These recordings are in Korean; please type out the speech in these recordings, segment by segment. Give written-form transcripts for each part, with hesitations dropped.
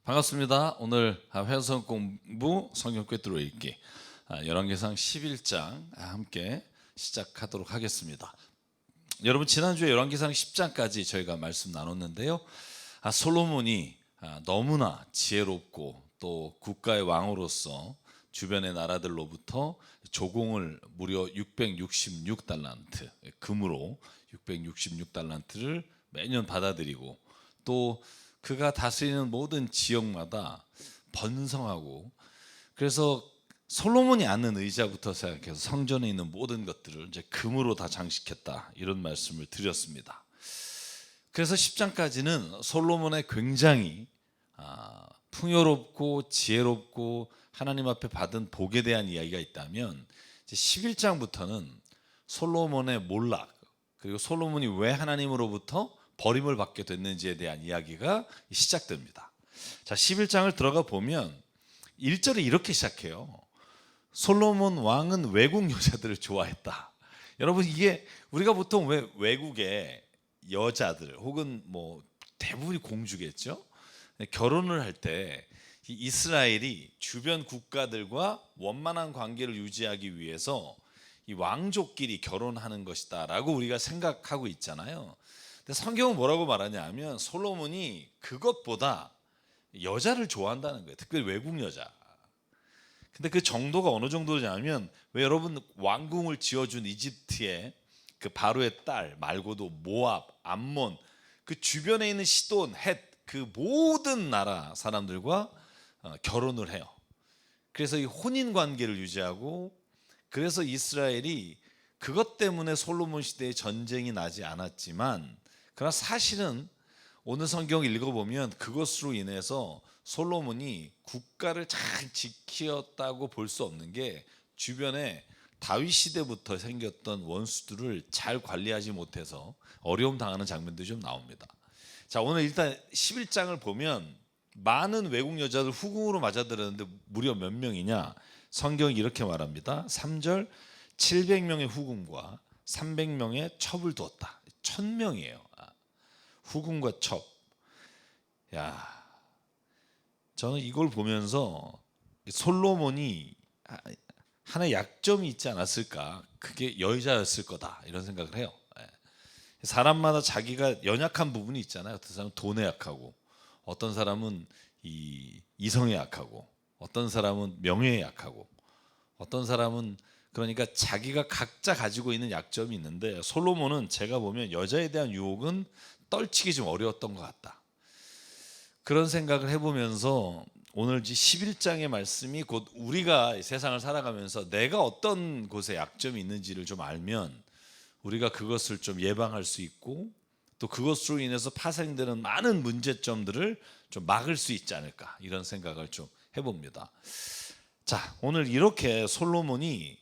반갑습니다. 오늘 회선 공부 성경 꿰뚫어 읽기 열왕기상 11장 함께 시작하도록 하겠습니다. 여러분, 지난주에 열왕기상 10장까지 저희가 말씀 나눴는데요. 솔로몬이 너무나 지혜롭고 또 국가의 왕으로서 주변의 나라들로부터 조공을 무려 666달란트, 금으로 666달란트를 매년 받아들이고, 또 그가 다스리는 모든 지역마다 번성하고, 그래서 솔로몬이 앉는 의자부터 시작해서 성전에 있는 모든 것들을 이제 금으로 다 장식했다, 이런 말씀을 드렸습니다. 그래서 10장까지는 솔로몬의 굉장히 풍요롭고 지혜롭고 하나님 앞에 받은 복에 대한 이야기가 있다면, 이제 11장부터는 솔로몬의 몰락, 그리고 솔로몬이 왜 하나님으로부터 버림을 받게 됐는지에 대한 이야기가 시작됩니다. 자, 11장을 들어가 보면 1절에 이렇게 시작해요. 솔로몬 왕은 외국 여자들을 좋아했다. 여러분, 이게 우리가 보통 왜 외국의 여자들 혹은 뭐 대부분이 공주겠죠, 결혼을 할 때 이스라엘이 주변 국가들과 원만한 관계를 유지하기 위해서 이 왕족끼리 결혼하는 것이다 라고 우리가 생각하고 있잖아요. 근데 성경은 뭐라고 말하냐면, 솔로몬이 그것보다 여자를 좋아한다는 거예요. 특별히 외국 여자. 근데 그 정도가 어느 정도냐면, 왜 여러분, 왕궁을 지어준 이집트의 그 바로의 딸 말고도 모압, 암몬, 그 주변에 있는 시돈, 헷, 그 모든 나라 사람들과 결혼을 해요. 그래서 이 혼인 관계를 유지하고, 그래서 이스라엘이 그것 때문에 솔로몬 시대에 전쟁이 나지 않았지만, 그러나 사실은 오늘 성경을 읽어보면 그것으로 인해서 솔로몬이 국가를 잘 지켰다고 볼 수 없는 게, 주변에 다윗 시대부터 생겼던 원수들을 잘 관리하지 못해서 어려움 당하는 장면들이 좀 나옵니다. 자, 오늘 일단 11장을 보면 많은 외국 여자들 후궁으로 맞아들었는데 무려 몇 명이냐? 성경이 이렇게 말합니다. 3절, 700명의 후궁과 300명의 첩을 두었다. 1000명이에요. 후궁과 첩. 야, 저는 이걸 보면서 솔로몬이 하나의 약점이 있지 않았을까? 그게 여자였을 거다, 이런 생각을 해요. 사람마다 자기가 연약한 부분이 있잖아요. 어떤 사람은 돈에 약하고, 어떤 사람은 이성에 약하고, 어떤 사람은 명예에 약하고, 어떤 사람은 그러니까 자기가 각자 가지고 있는 약점이 있는데, 솔로몬은 제가 보면 여자에 대한 유혹은 떨치기 좀 어려웠던 것 같다, 그런 생각을 해보면서 오늘 11장의 말씀이 곧 우리가 세상을 살아가면서 내가 어떤 곳에 약점이 있는지를 좀 알면 우리가 그것을 좀 예방할 수 있고, 또 그것으로 인해서 파생되는 많은 문제점들을 좀 막을 수 있지 않을까, 이런 생각을 좀 해봅니다. 자, 오늘 이렇게 솔로몬이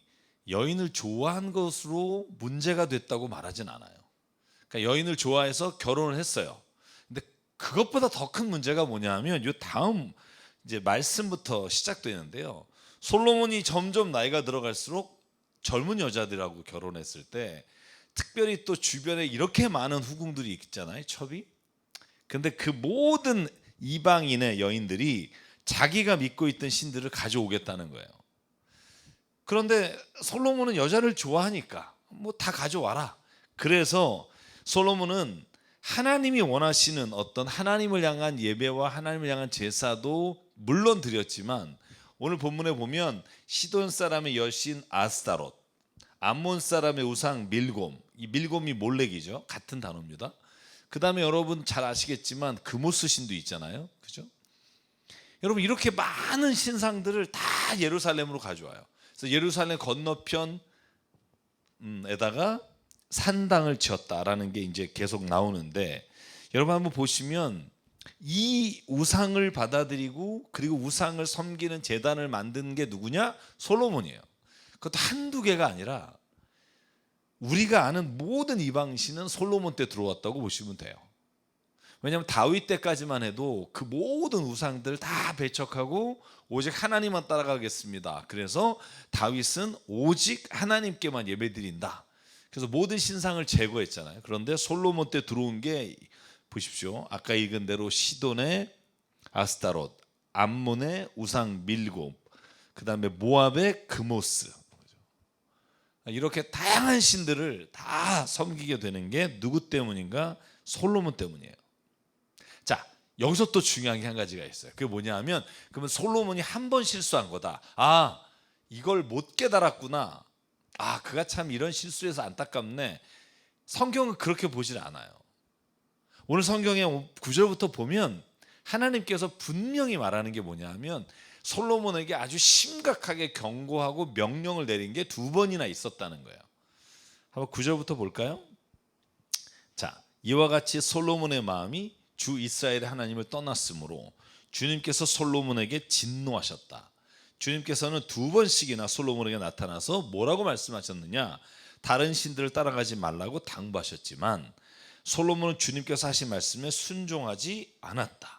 여인을 좋아한 것으로 문제가 됐다고 말하진 않아요. 그러니까 여인을 좋아해서 결혼을 했어요. 근데 그것보다 더 큰 문제가 뭐냐면, 이 다음 이제 말씀부터 시작되는데요. 솔로몬이 점점 나이가 들어갈수록 젊은 여자들하고 결혼했을 때, 특별히 또 주변에 이렇게 많은 후궁들이 있잖아요, 첩이. 근데 그 모든 이방인의 여인들이 자기가 믿고 있던 신들을 가져오겠다는 거예요. 그런데 솔로몬은 여자를 좋아하니까 뭐 다 가져와라. 그래서 솔로몬은 하나님이 원하시는 어떤 하나님을 향한 예배와 하나님을 향한 제사도 물론 드렸지만, 오늘 본문에 보면 시돈 사람의 여신 아스타롯, 암몬 사람의 우상 밀곰, 이 밀곰이 몰렉이죠, 같은 단어입니다. 그 다음에 여러분 잘 아시겠지만 그모스 신도 있잖아요, 그죠? 여러분, 이렇게 많은 신상들을 다 예루살렘으로 가져와요. 그래서 예루살렘 건너편에다가 산당을 지었다라는 게 이제 계속 나오는데, 여러분 한번 보시면 이 우상을 받아들이고 그리고 우상을 섬기는 제단을 만든 게 누구냐? 솔로몬이에요. 그것도 한두 개가 아니라 우리가 아는 모든 이방신은 솔로몬 때 들어왔다고 보시면 돼요. 왜냐하면 다윗 때까지만 해도 그 모든 우상들 다 배척하고 오직 하나님만 따라가겠습니다. 그래서 다윗은 오직 하나님께만 예배드린다. 그래서 모든 신상을 제거했잖아요. 그런데 솔로몬 때 들어온 게 보십시오. 아까 읽은 대로 시돈의 아스타롯, 암몬의 우상 밀곱, 그 다음에 모압의 그모스, 이렇게 다양한 신들을 다 섬기게 되는 게 누구 때문인가? 솔로몬 때문이에요. 자, 여기서 또 중요한 게 한 가지가 있어요. 그게 뭐냐 하면, 그러면 솔로몬이 한 번 실수한 거다. 아, 이걸 못 깨달았구나. 아, 그가 참 이런 실수해서 안타깝네. 성경은 그렇게 보질 않아요. 오늘 성경의 9절부터 보면 하나님께서 분명히 말하는 게 뭐냐 하면, 솔로몬에게 아주 심각하게 경고하고 명령을 내린 게 2번이나 있었다는 거예요. 한번 9절부터 볼까요? 자, 이와 같이 솔로몬의 마음이 주 이스라엘의 하나님을 떠났으므로 주님께서 솔로몬에게 진노하셨다. 주님께서는 2번씩이나 솔로몬에게 나타나서 뭐라고 말씀하셨느냐? 다른 신들을 따라가지 말라고 당부하셨지만 솔로몬은 주님께서 하신 말씀에 순종하지 않았다.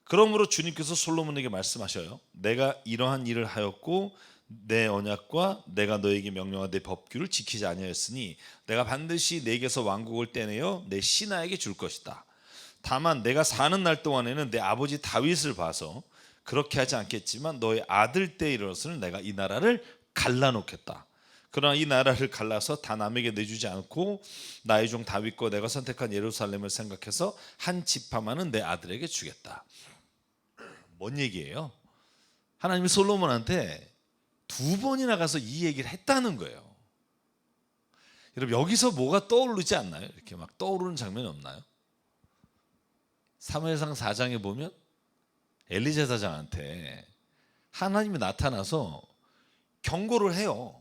그러므로 주님께서 솔로몬에게 말씀하셔요. 내가 이러한 일을 하였고 내 언약과 내가 너에게 명령한 내 법규를 지키지 아니하였으니 내가 반드시 내게서 왕국을 떼내어 내 신하에게 줄 것이다. 다만 내가 사는 날 동안에는 내 아버지 다윗을 봐서 그렇게 하지 않겠지만 너의 아들 때에 이르렀으니 내가 이 나라를 갈라놓겠다. 그러나 이 나라를 갈라서 다 남에게 내주지 않고 나의 종 다윗과 내가 선택한 예루살렘을 생각해서 한 지파만은 내 아들에게 주겠다. 뭔 얘기예요? 하나님이 솔로몬한테 2번이나 가서 이 얘기를 했다는 거예요. 여러분, 여기서 뭐가 떠오르지 않나요? 이렇게 막 떠오르는 장면이 없나요? 사무엘상 4장에 보면 엘리 제사장한테 하나님이 나타나서 경고를 해요.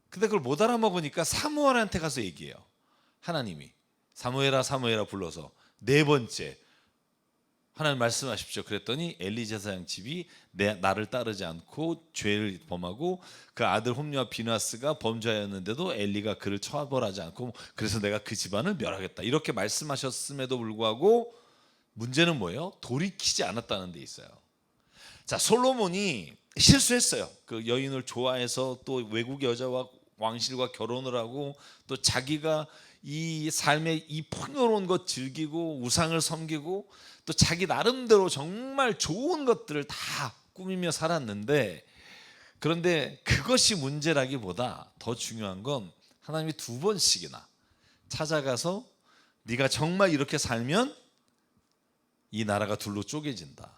근데 그걸 못 알아먹으니까 사무엘한테 가서 얘기해요. 하나님이 사무엘아 사무엘아 불러서 4번째 하나님 말씀하십시오. 그랬더니 엘리 제사장 집이 나를 따르지 않고 죄를 범하고 그 아들 홈리와 비나스가 범죄하였는데도 엘리가 그를 처벌하지 않고 그래서 내가 그 집안을 멸하겠다. 이렇게 말씀하셨음에도 불구하고 문제는 뭐예요? 돌이키지 않았다는 데 있어요. 자, 솔로몬이 실수했어요. 그 여인을 좋아해서 또 외국 여자와 왕실과 결혼을 하고 또 자기가 이 삶의 이 풍요로운 것 즐기고 우상을 섬기고 또 자기 나름대로 정말 좋은 것들을 다 꾸미며 살았는데, 그런데 그것이 문제라기보다 더 중요한 건 하나님이 2번씩이나 찾아가서 네가 정말 이렇게 살면 이 나라가 둘로 쪼개진다.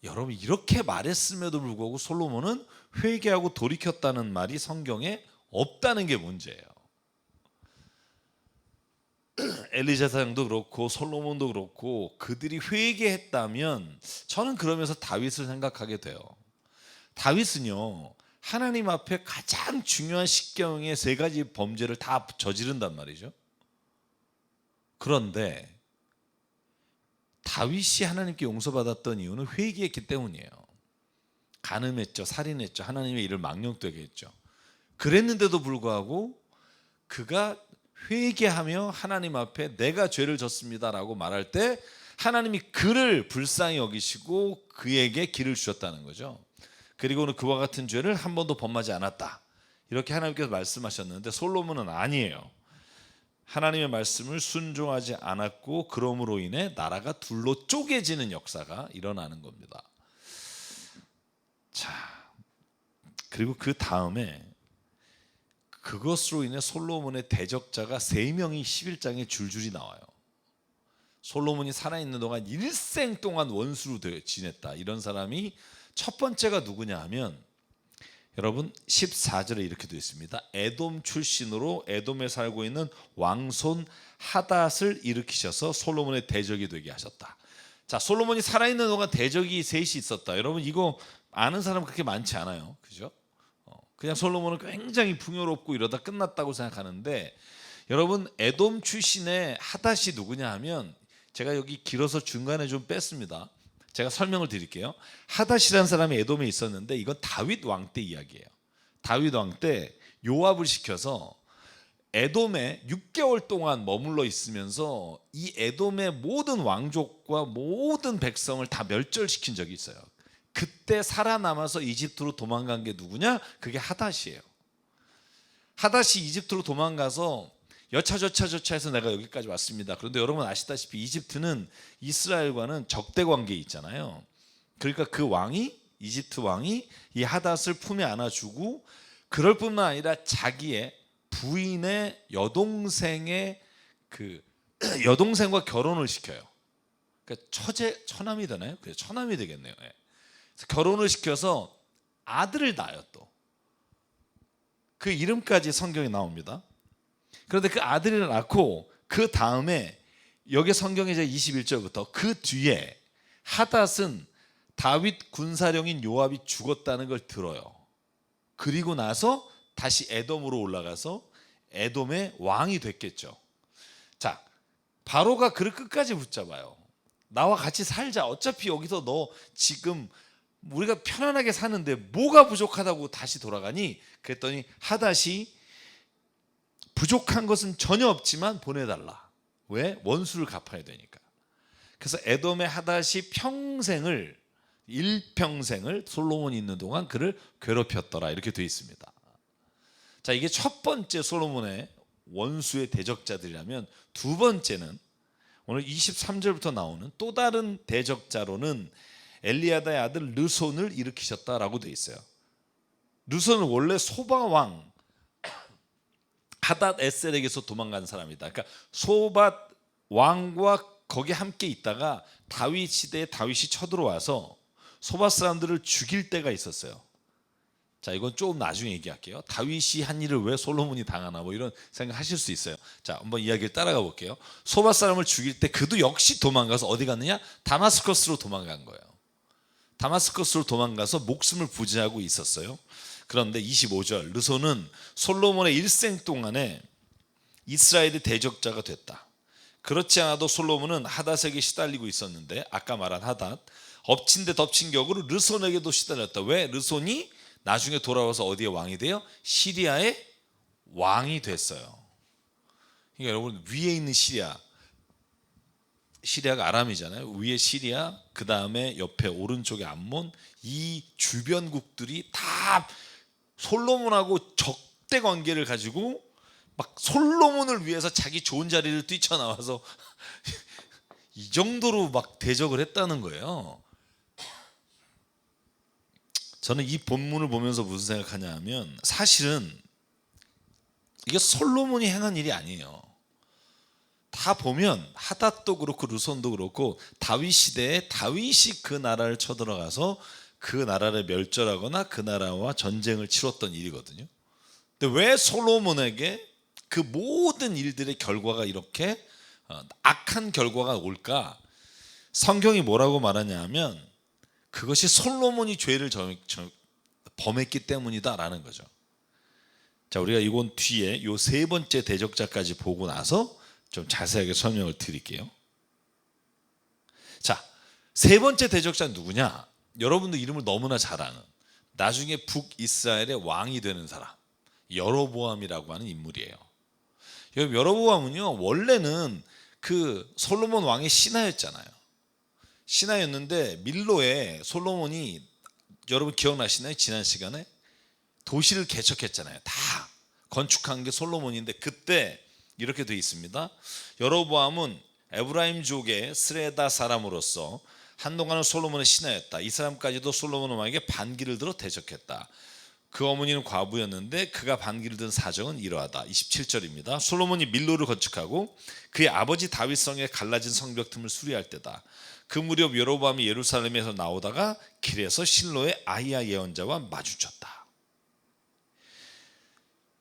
여러분, 이렇게 말했음에도 불구하고 솔로몬은 회개하고 돌이켰다는 말이 성경에 없다는 게 문제예요. 엘리 제사장도 그렇고 솔로몬도 그렇고 그들이 회개했다면 저는 그러면서 다윗을 생각하게 돼요. 다윗은요, 하나님 앞에 가장 중요한 십계명의 3가지 범죄를 다 저지른단 말이죠. 그런데 다윗이 하나님께 용서받았던 이유는 회개했기 때문이에요. 간음했죠, 살인했죠, 하나님의 일을 망령되게 했죠. 그랬는데도 불구하고 그가 회개하며 하나님 앞에 내가 죄를 졌습니다라고 말할 때 하나님이 그를 불쌍히 여기시고 그에게 길을 주셨다는 거죠. 그리고는 그와 같은 죄를 한 번도 범하지 않았다. 이렇게 하나님께서 말씀하셨는데 솔로몬은 아니에요. 하나님의 말씀을 순종하지 않았고 그러므로 인해 나라가 둘로 쪼개지는 역사가 일어나는 겁니다. 자, 그리고 그 다음에 그것으로 인해 솔로몬의 대적자가 3명이 11장에 줄줄이 나와요. 솔로몬이 살아있는 동안 일생 동안 원수로 지냈다. 이런 사람이 첫 번째가 누구냐 하면 여러분 14절에 이렇게 되어 있습니다. 에돔 출신으로 에돔에 살고 있는 왕손 하닷을 일으키셔서 솔로몬의 대적이 되게 하셨다. 자, 솔로몬이 살아있는 동안 대적이 3이 있었다. 여러분, 이거 아는 사람 그렇게 많지 않아요. 그죠? 그냥 솔로몬은 굉장히 풍요롭고 이러다 끝났다고 생각하는데, 여러분 에돔 출신의 하닷이 누구냐 하면 제가 여기 길어서 중간에 좀 뺐습니다. 제가 설명을 드릴게요. 하닷이라는 사람이 에돔에 있었는데 이건 다윗 왕 때 이야기예요. 다윗 왕 때 요압을 시켜서 에돔에 6개월 동안 머물러 있으면서 이 에돔의 모든 왕족과 모든 백성을 다 멸절시킨 적이 있어요. 그때 살아남아서 이집트로 도망간 게 누구냐? 그게 하닷이에요. 하닷이 이집트로 도망가서 여차저차 해서 내가 여기까지 왔습니다. 그런데 여러분 아시다시피 이집트는 이스라엘과는 적대 관계에 있잖아요. 그러니까 그 왕이, 이집트 왕이 이 하닷을 품에 안아주고, 그럴 뿐만 아니라 자기의 부인의 여동생의 여동생과 결혼을 시켜요. 그러니까 처남이 되나요? 그래, 처남이 되겠네요. 예. 그래서 결혼을 시켜서 아들을 낳아요. 또 그 이름까지 성경에 나옵니다. 그런데 그 아들을 낳고 그 다음에 여기 성경에 이제 21절부터 그 뒤에 하닷은 다윗 군사령인 요압이 죽었다는 걸 들어요. 그리고 나서 다시 에돔으로 올라가서 에돔의 왕이 됐겠죠. 자, 바로가 그를 끝까지 붙잡아요. 나와 같이 살자. 어차피 여기서 너 지금 우리가 편안하게 사는데 뭐가 부족하다고 다시 돌아가니? 그랬더니 하닷이 부족한 것은 전혀 없지만 보내달라. 왜? 원수를 갚아야 되니까. 그래서 에돔의 하닷이 일평생을 솔로몬이 있는 동안 그를 괴롭혔더라. 이렇게 되어 있습니다. 자, 이게 첫 번째 솔로몬의 원수의 대적자들이라면, 두 번째는 오늘 23절부터 나오는 또 다른 대적자로는 엘리야다의 아들 르손을 일으키셨다라고 되어 있어요. 르손은 원래 소바 왕 하닷 에셀에게서 도망간 사람이다. 그러니까 소바 왕과 거기 함께 있다가 다윗 시대에 다윗이 쳐들어와서 소바 사람들을 죽일 때가 있었어요. 자, 이건 좀 나중에 얘기할게요. 다윗이 한 일을 왜 솔로몬이 당하나 뭐 이런 생각하실 수 있어요. 자, 한번 이야기를 따라가 볼게요. 소바 사람을 죽일 때 그도 역시 도망가서 어디 갔느냐? 다마스커스로 도망간 거예요. 다마스커스로 도망가서 목숨을 부지하고 있었어요. 그런데 25절, 르손은 솔로몬의 일생 동안에 이스라엘의 대적자가 됐다. 그렇지 않아도 솔로몬은 하닷에게 시달리고 있었는데, 아까 말한 하닷, 엎친 데 덮친 격으로 르손에게도 시달렸다. 왜? 르손이 나중에 돌아와서 어디에 왕이 돼요? 시리아의 왕이 됐어요. 그러니까 여러분, 위에 있는 시리아가 아람이잖아요. 위에 시리아, 그 다음에 옆에 오른쪽에 암몬, 이 주변국들이 다 솔로몬하고 적대 관계를 가지고 막 솔로몬을 위해서 자기 좋은 자리를 뛰쳐나와서 이 정도로 막 대적을 했다는 거예요. 저는 이 본문을 보면서 무슨 생각하냐 하면, 사실은 이게 솔로몬이 행한 일이 아니에요. 다 보면 하닷도 그렇고 르손도 그렇고 다윗 시대에 다윗이 그 나라를 쳐들어가서 그 나라를 멸절하거나 그 나라와 전쟁을 치렀던 일이거든요. 근데 왜 솔로몬에게 그 모든 일들의 결과가 이렇게 악한 결과가 올까? 성경이 뭐라고 말하냐 하면, 그것이 솔로몬이 죄를 범했기 때문이다라는 거죠. 자, 우리가 이건 뒤에 요 세 번째 대적자까지 보고 나서 좀 자세하게 설명을 드릴게요. 자, 세 번째 대적자는 누구냐? 여러분도 이름을 너무나 잘 아는, 나중에 북이스라엘의 왕이 되는 사람, 여로보암이라고 하는 인물이에요. 여로보암은요, 원래는 그 솔로몬 왕의 신하였잖아요. 신하였는데 밀로에 솔로몬이, 여러분 기억나시나요? 지난 시간에 도시를 개척했잖아요. 다 건축한 게 솔로몬인데, 그때 이렇게 되어 있습니다. 여로보암은 에브라임 족의 스레다 사람으로서 한동안은 솔로몬의 신하였다. 이 사람까지도 솔로몬 왕에게 반기를 들어 대적했다. 그 어머니는 과부였는데 그가 반기를 든 사정은 이러하다. 27절입니다. 솔로몬이 밀로를 건축하고 그의 아버지 다윗 성에 갈라진 성벽 틈을 수리할 때다. 그 무렵 여로보암이 예루살렘에서 나오다가 길에서 실로의 아히야 예언자와 마주쳤다.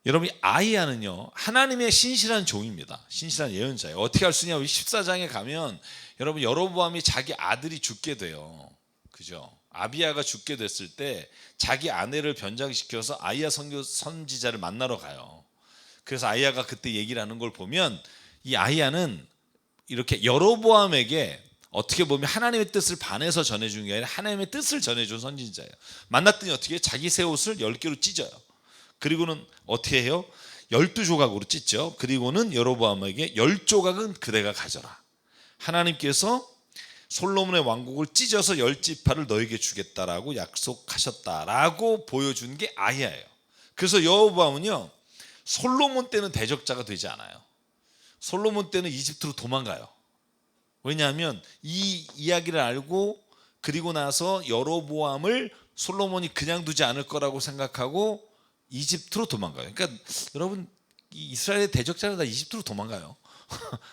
여러분, 아히야는요, 하나님의 신실한 종입니다. 신실한 예언자예요. 어떻게 할 수 있냐? 14장에 가면 여러분, 여로보암이 자기 아들이 죽게 돼요. 그죠? 아비야가 죽게 됐을 때 자기 아내를 변장시켜서 아히야 선지자를 만나러 가요. 그래서 아히야가 그때 얘기를 하는 걸 보면, 이 아히야는 이렇게 여로보암에게 어떻게 보면 하나님의 뜻을 반해서 전해준 게 아니라 하나님의 뜻을 전해준 선지자예요. 만났더니 어떻게 해요? 자기 새 옷을 10개로 찢어요. 그리고는 어떻게 해요? 12조각으로 찢죠. 그리고는 여로보암에게 10조각은 그대가 가져라. 하나님께서 솔로몬의 왕국을 찢어서 10지파를 너에게 주겠다라고 약속하셨다라고 보여준 게 아히야예요. 그래서 여로보암은요, 솔로몬 때는 대적자가 되지 않아요. 솔로몬 때는 이집트로 도망가요. 왜냐하면 이 이야기를 알고 그리고 나서 여로보암을 솔로몬이 그냥 두지 않을 거라고 생각하고 이집트로 도망가요. 그러니까 여러분, 이스라엘의 대적자는 다 이집트로 도망가요.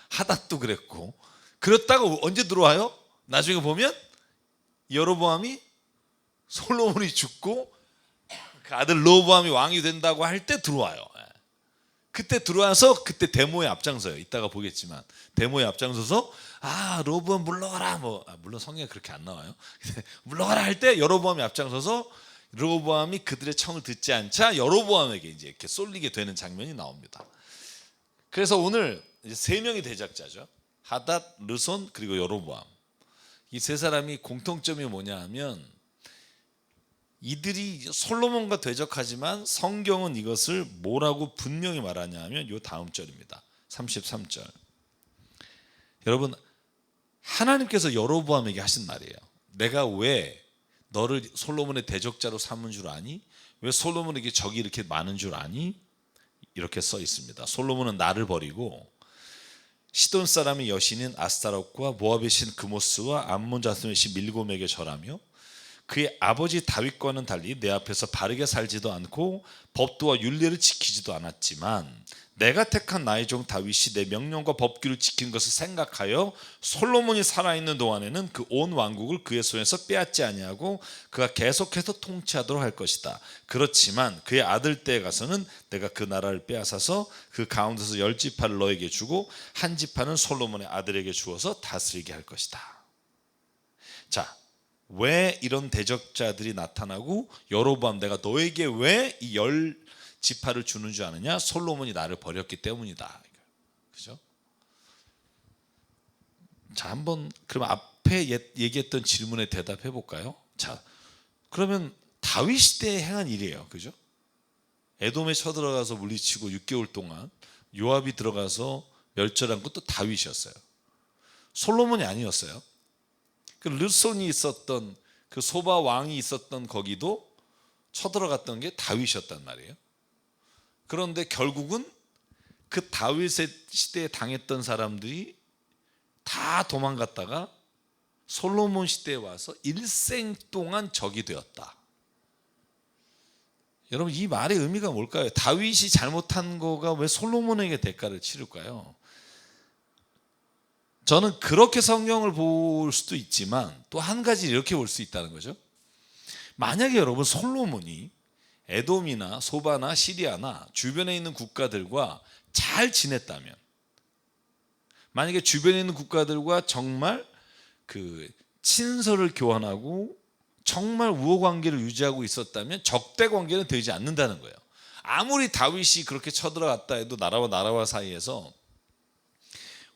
하닷도 그랬고. 그랬다가 언제 들어와요? 나중에 보면 여로보암이 솔로몬이 죽고 그 아들 르호보암이 왕이 된다고 할 때 들어와요. 그때 들어와서 그때 데모에 앞장서요. 이따가 보겠지만 데모에 앞장서서 르호보암 물러가라, 물론 성경에 그렇게 안 나와요. 물러가라 할 때 여로보암이 앞장서서 르호보암이 그들의 청을 듣지 않자 여로보암에게 이제 이렇게 쏠리게 되는 장면이 나옵니다. 그래서 오늘 이제 세 명의 대적자죠. 하닷, 르손, 그리고 여로보암. 이 세 사람이 공통점이 뭐냐 하면 이들이 솔로몬과 대적하지만 성경은 이것을 뭐라고 분명히 말하냐 하면 이 다음 절입니다. 33절. 여러분, 하나님께서 여로보암에게 하신 말이에요. 내가 왜 너를 솔로몬의 대적자로 삼은 줄 아니? 왜 솔로몬에게 적이 이렇게 많은 줄 아니? 이렇게 써 있습니다. 솔로몬은 나를 버리고 시돈 사람의 여신인 아스타롯과 모압의 신 그모스와 암몬 자손의 신 밀곰에게 절하며 그의 아버지 다윗과는 달리 내 앞에서 바르게 살지도 않고 법도와 율례를 지키지도 않았지만 내가 택한 나의 종 다윗이 내 명령과 법규를 지킨 것을 생각하여 솔로몬이 살아있는 동안에는 그 온 왕국을 그의 손에서 빼앗지 아니하고 그가 계속해서 통치하도록 할 것이다. 그렇지만 그의 아들 때에 가서는 내가 그 나라를 빼앗아서 그 가운데서 10지파를 너에게 주고 한 지파는 솔로몬의 아들에게 주어서 다스리게 할 것이다. 자, 왜 이런 대적자들이 나타나고 여로보암 내가 너에게 왜 이 10지파를 주는 줄 아느냐? 솔로몬이 나를 버렸기 때문이다. 그죠? 자, 한번 그럼 앞에 얘기했던 질문에 대답해 볼까요? 자, 그러면 다윗 시대에 행한 일이에요. 그죠? 에돔에 쳐들어가서 물리치고 6개월 동안 요압이 들어가서 멸절한 것도 다윗이었어요. 솔로몬이 아니었어요. 그 르손이 있었던 그 소바 왕이 있었던 거기도 쳐들어갔던 게 다윗이었단 말이에요. 그런데 결국은 그 다윗의 시대에 당했던 사람들이 다 도망갔다가 솔로몬 시대에 와서 일생 동안 적이 되었다. 여러분, 이 말의 의미가 뭘까요? 다윗이 잘못한 거가 왜 솔로몬에게 대가를 치를까요? 저는 그렇게 성경을 볼 수도 있지만 또 한 가지 이렇게 볼 수 있다는 거죠. 만약에 여러분 솔로몬이 에돔이나 소바나 시리아나 주변에 있는 국가들과 잘 지냈다면, 만약에 주변에 있는 국가들과 정말 그 친서를 교환하고 정말 우호 관계를 유지하고 있었다면 적대 관계는 되지 않는다는 거예요. 아무리 다윗이 그렇게 쳐들어갔다 해도 나라와 나라와 사이에서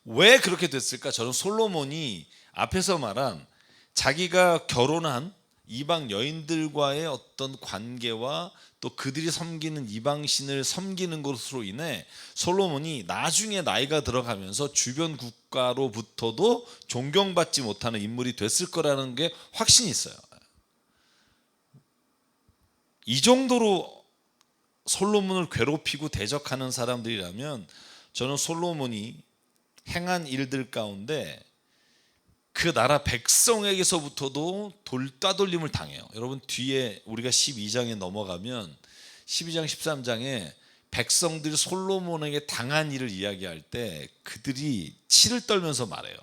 왜 그렇게 됐을까? 저는 솔로몬이 앞에서 말한 자기가 결혼한 이방 여인들과의 어떤 관계와 또 그들이 섬기는 이방신을 섬기는 것으로 인해 솔로몬이 나중에 나이가 들어가면서 주변 국가로부터도 존경받지 못하는 인물이 됐을 거라는 게 확신이 있어요. 이 정도로 솔로몬을 괴롭히고 대적하는 사람들이라면 저는 솔로몬이 행한 일들 가운데 그 나라 백성에게서부터도 따돌림을 당해요. 여러분, 뒤에 우리가 12장에 넘어가면 12장 13장에 백성들이 솔로몬에게 당한 일을 이야기할 때 그들이 치를 떨면서 말해요.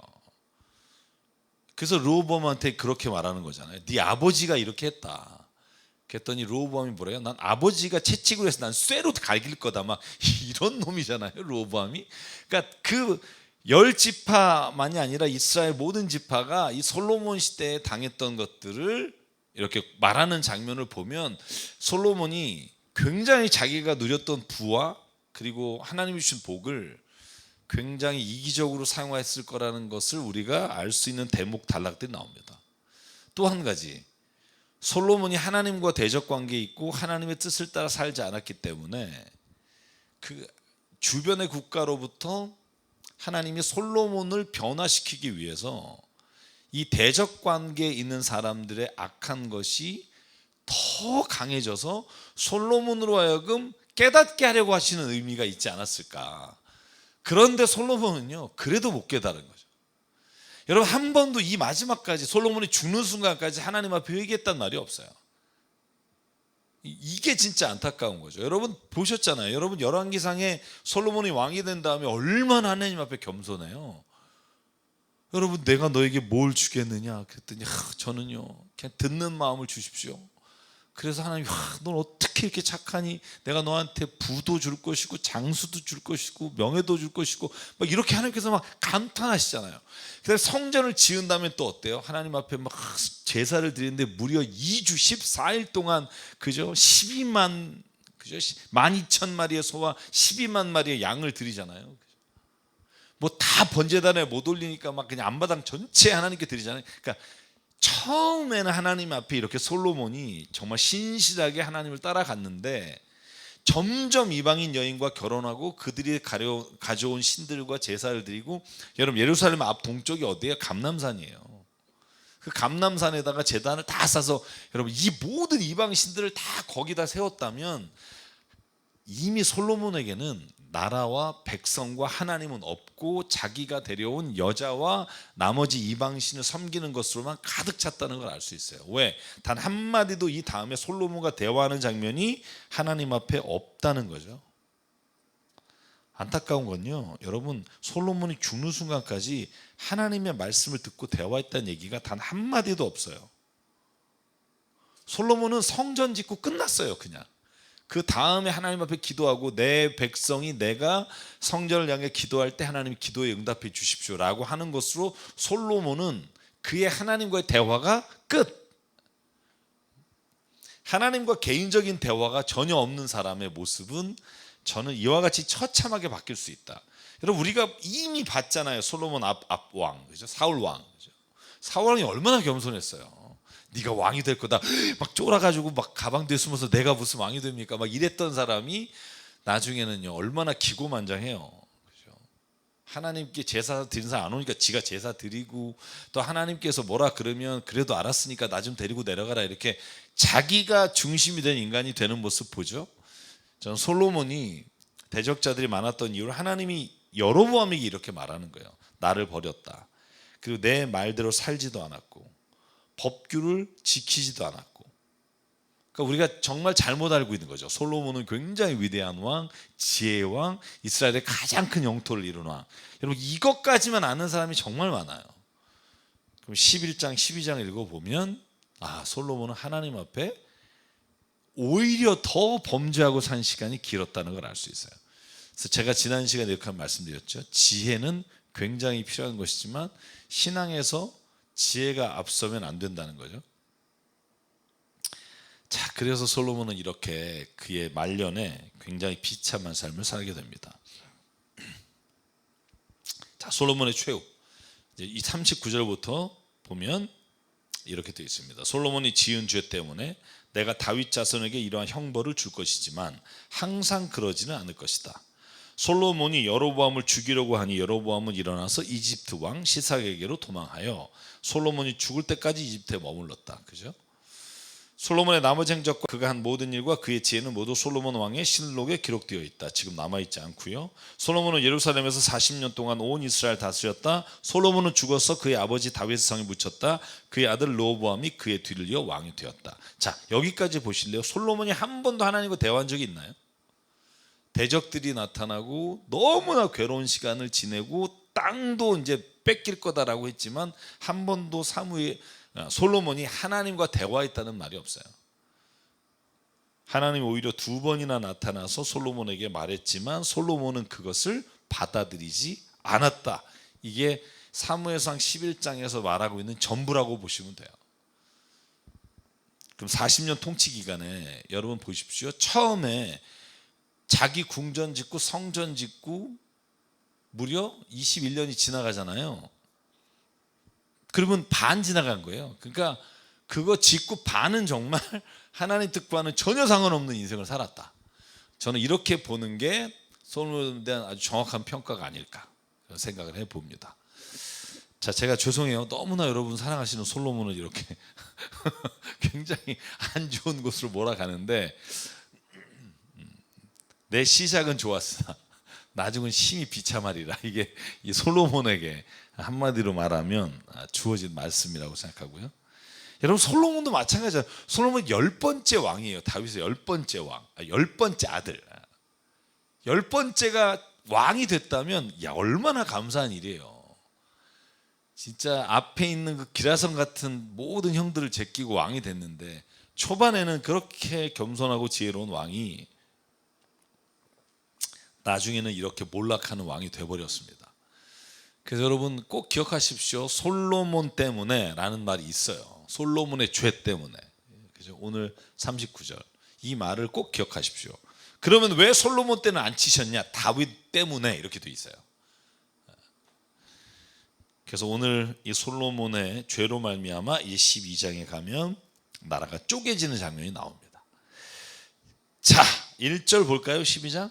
그래서 르호보암한테 그렇게 말하는 거잖아요. 네 아버지가 이렇게 했다. 그랬더니 르호보암이 뭐래요? 난 아버지가 채찍으로 해서 난 쇠로 갈길 거다, 막 이런 놈이잖아요, 르호보암이. 그러니까 그 10지파만이 아니라 이스라엘 모든 지파가 이 솔로몬 시대에 당했던 것들을 이렇게 말하는 장면을 보면 솔로몬이 굉장히 자기가 누렸던 부와 그리고 하나님이 주신 복을 굉장히 이기적으로 사용했을 거라는 것을 우리가 알 수 있는 대목 단락들이 나옵니다. 또 한 가지, 솔로몬이 하나님과 대적 관계에 있고 하나님의 뜻을 따라 살지 않았기 때문에 그 주변의 국가로부터 하나님이 솔로몬을 변화시키기 위해서 이 대적 관계에 있는 사람들의 악한 것이 더 강해져서 솔로몬으로 하여금 깨닫게 하려고 하시는 의미가 있지 않았을까. 그런데 솔로몬은요 그래도 못 깨달은 거죠. 여러분 한 번도 이 마지막까지 솔로몬이 죽는 순간까지 하나님 앞에 회개했단 말이 없어요. 이게 진짜 안타까운 거죠. 여러분 보셨잖아요. 여러분 열왕기상에 솔로몬이 왕이 된 다음에 얼마나 하나님 앞에 겸손해요. 여러분 내가 너에게 뭘 주겠느냐 그랬더니 저는요 그냥 듣는 마음을 주십시오. 그래서 하나님이 넌 어떻게 이렇게 착하니, 내가 너한테 부도 줄 것이고 장수도 줄 것이고 명예도 줄 것이고 막 이렇게 하나님께서 막 감탄하시잖아요. 그래서 성전을 지은 다음에 또 어때요? 하나님 앞에 막 제사를 드리는데 무려 2주 14일 동안 그죠? 12만 그죠? 12,000마리의 소와 12만 마리의 양을 드리잖아요. 뭐 다 번제단에 못 올리니까 막 그냥 안바당 전체 하나님께 드리잖아요. 그러니까 처음에는 하나님 앞에 이렇게 솔로몬이 정말 신실하게 하나님을 따라갔는데 점점 이방인 여인과 결혼하고 그들이 가져온 신들과 제사를 드리고, 여러분 예루살렘 앞 동쪽이 어디예요? 감람산이에요. 그 감람산에다가 제단을 다 쌓아서 여러분 이 모든 이방 신들을 다 거기다 세웠다면 이미 솔로몬에게는 나라와 백성과 하나님은 없고 자기가 데려온 여자와 나머지 이방신을 섬기는 것으로만 가득 찼다는 걸 알 수 있어요. 왜? 단 한마디도 이 다음에 솔로몬과 대화하는 장면이 하나님 앞에 없다는 거죠. 안타까운 건요 여러분 솔로몬이 죽는 순간까지 하나님의 말씀을 듣고 대화했다는 얘기가 단 한마디도 없어요. 솔로몬은 성전 짓고 끝났어요. 그냥 그 다음에 하나님 앞에 기도하고 내 백성이 내가 성전을 향해 기도할 때 하나님 기도에 응답해 주십시오 라고 하는 것으로 솔로몬은 그의 하나님과의 대화가 끝. 하나님과 개인적인 대화가 전혀 없는 사람의 모습은 저는 이와 같이 처참하게 바뀔 수 있다. 여러분 우리가 이미 봤잖아요. 솔로몬 앞왕 그죠? 사울 왕 그죠? 사울 왕이 얼마나 겸손했어요. 네가 왕이 될 거다 막 쫄아가지고 막 가방뒤에 숨어서 내가 무슨 왕이 됩니까 막 이랬던 사람이 나중에는요 얼마나 기고만장해요. 그죠? 하나님께 제사 드리는 사람 안 오니까 지가 제사 드리고, 또 하나님께서 뭐라 그러면 그래도 알았으니까 나 좀 데리고 내려가라, 이렇게 자기가 중심이 된 인간이 되는 모습 보죠. 저는 솔로몬이 대적자들이 많았던 이유를 하나님이 여로보암에게 이렇게 말하는 거예요. 나를 버렸다. 그리고 내 말대로 살지도 않았고 법규를 지키지도 않았고. 그러니까 우리가 정말 잘못 알고 있는 거죠. 솔로몬은 굉장히 위대한 왕, 지혜의 왕, 이스라엘의 가장 큰 영토를 이룬 왕. 여러분 이것까지만 아는 사람이 정말 많아요. 그럼 11장 12장 읽어보면 솔로몬은 하나님 앞에 오히려 더 범죄하고 산 시간이 길었다는 걸 알 수 있어요. 그래서 제가 지난 시간에 이렇게 말씀드렸죠. 지혜는 굉장히 필요한 것이지만 신앙에서 지혜가 앞서면 안 된다는 거죠. 자, 그래서 솔로몬은 이렇게 그의 말년에 굉장히 비참한 삶을 살게 됩니다. 자, 솔로몬의 최후. 이 39절부터 보면 이렇게 되어 있습니다. 솔로몬이 지은 죄 때문에 내가 다윗 자손에게 이러한 형벌을 줄 것이지만 항상 그러지는 않을 것이다. 솔로몬이 여로보암을 죽이려고 하니 여로보암은 일어나서 이집트 왕 시삭에게로 도망하여 솔로몬이 죽을 때까지 이집트에 머물렀다. 그죠? 솔로몬의 나머지 행적과 그가 한 모든 일과 그의 지혜는 모두 솔로몬 왕의 실록에 기록되어 있다. 지금 남아있지 않고요. 솔로몬은 예루살렘에서 40년 동안 온 이스라엘 다스렸다. 솔로몬은 죽어서 그의 아버지 다윗의 성에 묻혔다. 그의 아들 르호보암이 그의 뒤를 이어 왕이 되었다. 자, 여기까지 보실래요? 솔로몬이 한 번도 하나님과 대화한 적이 있나요? 대적들이 나타나고 너무나 괴로운 시간을 지내고 땅도 이제 뺏길 거다라고 했지만 한 번도 솔로몬이 하나님과 대화했다는 말이 없어요. 하나님이 오히려 2번이나 나타나서 솔로몬에게 말했지만 솔로몬은 그것을 받아들이지 않았다. 이게 사무엘상 11장에서 말하고 있는 전부라고 보시면 돼요. 그럼 40년 통치 기간에 여러분 보십시오. 처음에 자기 궁전 짓고 성전 짓고 무려 21년이 지나가잖아요. 그러면 반 지나간 거예요. 그러니까 그거 짓고 반은 정말 하나님 뜻과는 전혀 상관없는 인생을 살았다. 저는 이렇게 보는 게 솔로몬에 대한 아주 정확한 평가가 아닐까 생각을 해봅니다. 자, 제가 죄송해요. 너무나 여러분 사랑하시는 솔로몬을 이렇게 굉장히 안 좋은 곳으로 몰아가는데 내 시작은 좋았으나 나중은 심히 비참하리라. 이게 이 솔로몬에게 한마디로 말하면 주어진 말씀이라고 생각하고요. 여러분 솔로몬도 마찬가지예요. 솔로몬 10번째 왕이에요. 다윗의 10번째 왕, 10번째 아들. 10번째가 왕이 됐다면 얼마나 감사한 일이에요. 진짜 앞에 있는 그 기라성 같은 모든 형들을 제끼고 왕이 됐는데 초반에는 그렇게 겸손하고 지혜로운 왕이 나중에는 이렇게 몰락하는 왕이 돼버렸습니다. 그래서 여러분 꼭 기억하십시오. 솔로몬 때문에 라는 말이 있어요. 솔로몬의 죄 때문에. 그죠? 오늘 39절 이 말을 꼭 기억하십시오. 그러면 왜 솔로몬 때는 안 치셨냐? 다윗 때문에 이렇게 돼 있어요. 그래서 오늘 이 솔로몬의 죄로 말미암아 이 12장에 가면 나라가 쪼개지는 장면이 나옵니다. 자, 1절 볼까요? 12장.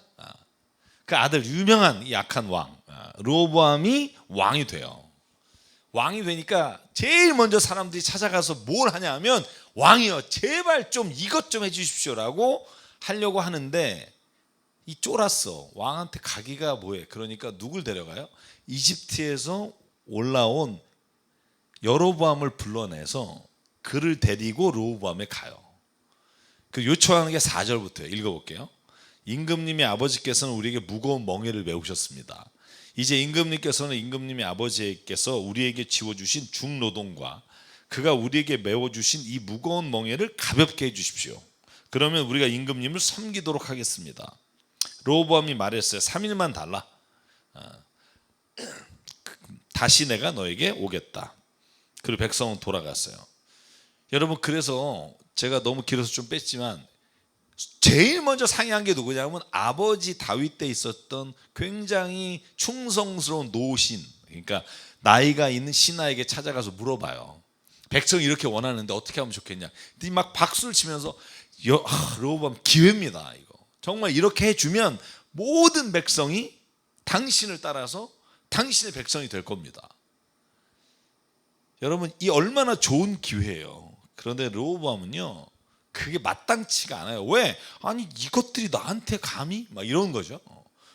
그 아들 유명한 이 약한 왕 르호보암이 왕이 돼요. 왕이 되니까 제일 먼저 사람들이 찾아가서 뭘 하냐 하면 왕이여 제발 좀 이것 좀 해주십시오라고 하려고 하는데 이 쫄았어. 왕한테 가기가 뭐해. 그러니까 누굴 데려가요? 이집트에서 올라온 여로보암을 불러내서 그를 데리고 르호보암에 가요. 그 요청하는 게 4절부터예요. 읽어볼게요. 임금님의 아버지께서는 우리에게 무거운 멍에를 메우셨습니다. 이제 임금님께서는 임금님의 아버지께서 우리에게 지워주신 중노동과 그가 우리에게 메워주신 이 무거운 멍에를 가볍게 해주십시오. 그러면 우리가 임금님을 섬기도록 하겠습니다. 르호보암이 말했어요. 3일만 달라. 다시 내가 너에게 오겠다. 그리고 백성은 돌아갔어요. 여러분 그래서 제가 너무 길어서 좀 뺐지만 제일 먼저 상의한 게 누구냐면 아버지 다윗 때 있었던 굉장히 충성스러운 노신, 그러니까 나이가 있는 신하에게 찾아가서 물어봐요. 백성이 이렇게 원하는데 어떻게 하면 좋겠냐. 막 박수를 치면서 르호보암 기회입니다. 이거 정말 이렇게 해주면 모든 백성이 당신을 따라서 당신의 백성이 될 겁니다. 여러분 이 얼마나 좋은 기회예요. 그런데 르호보암은요 그게 마땅치가 않아요. 왜? 아니 이것들이 나한테 감히? 막 이런 거죠.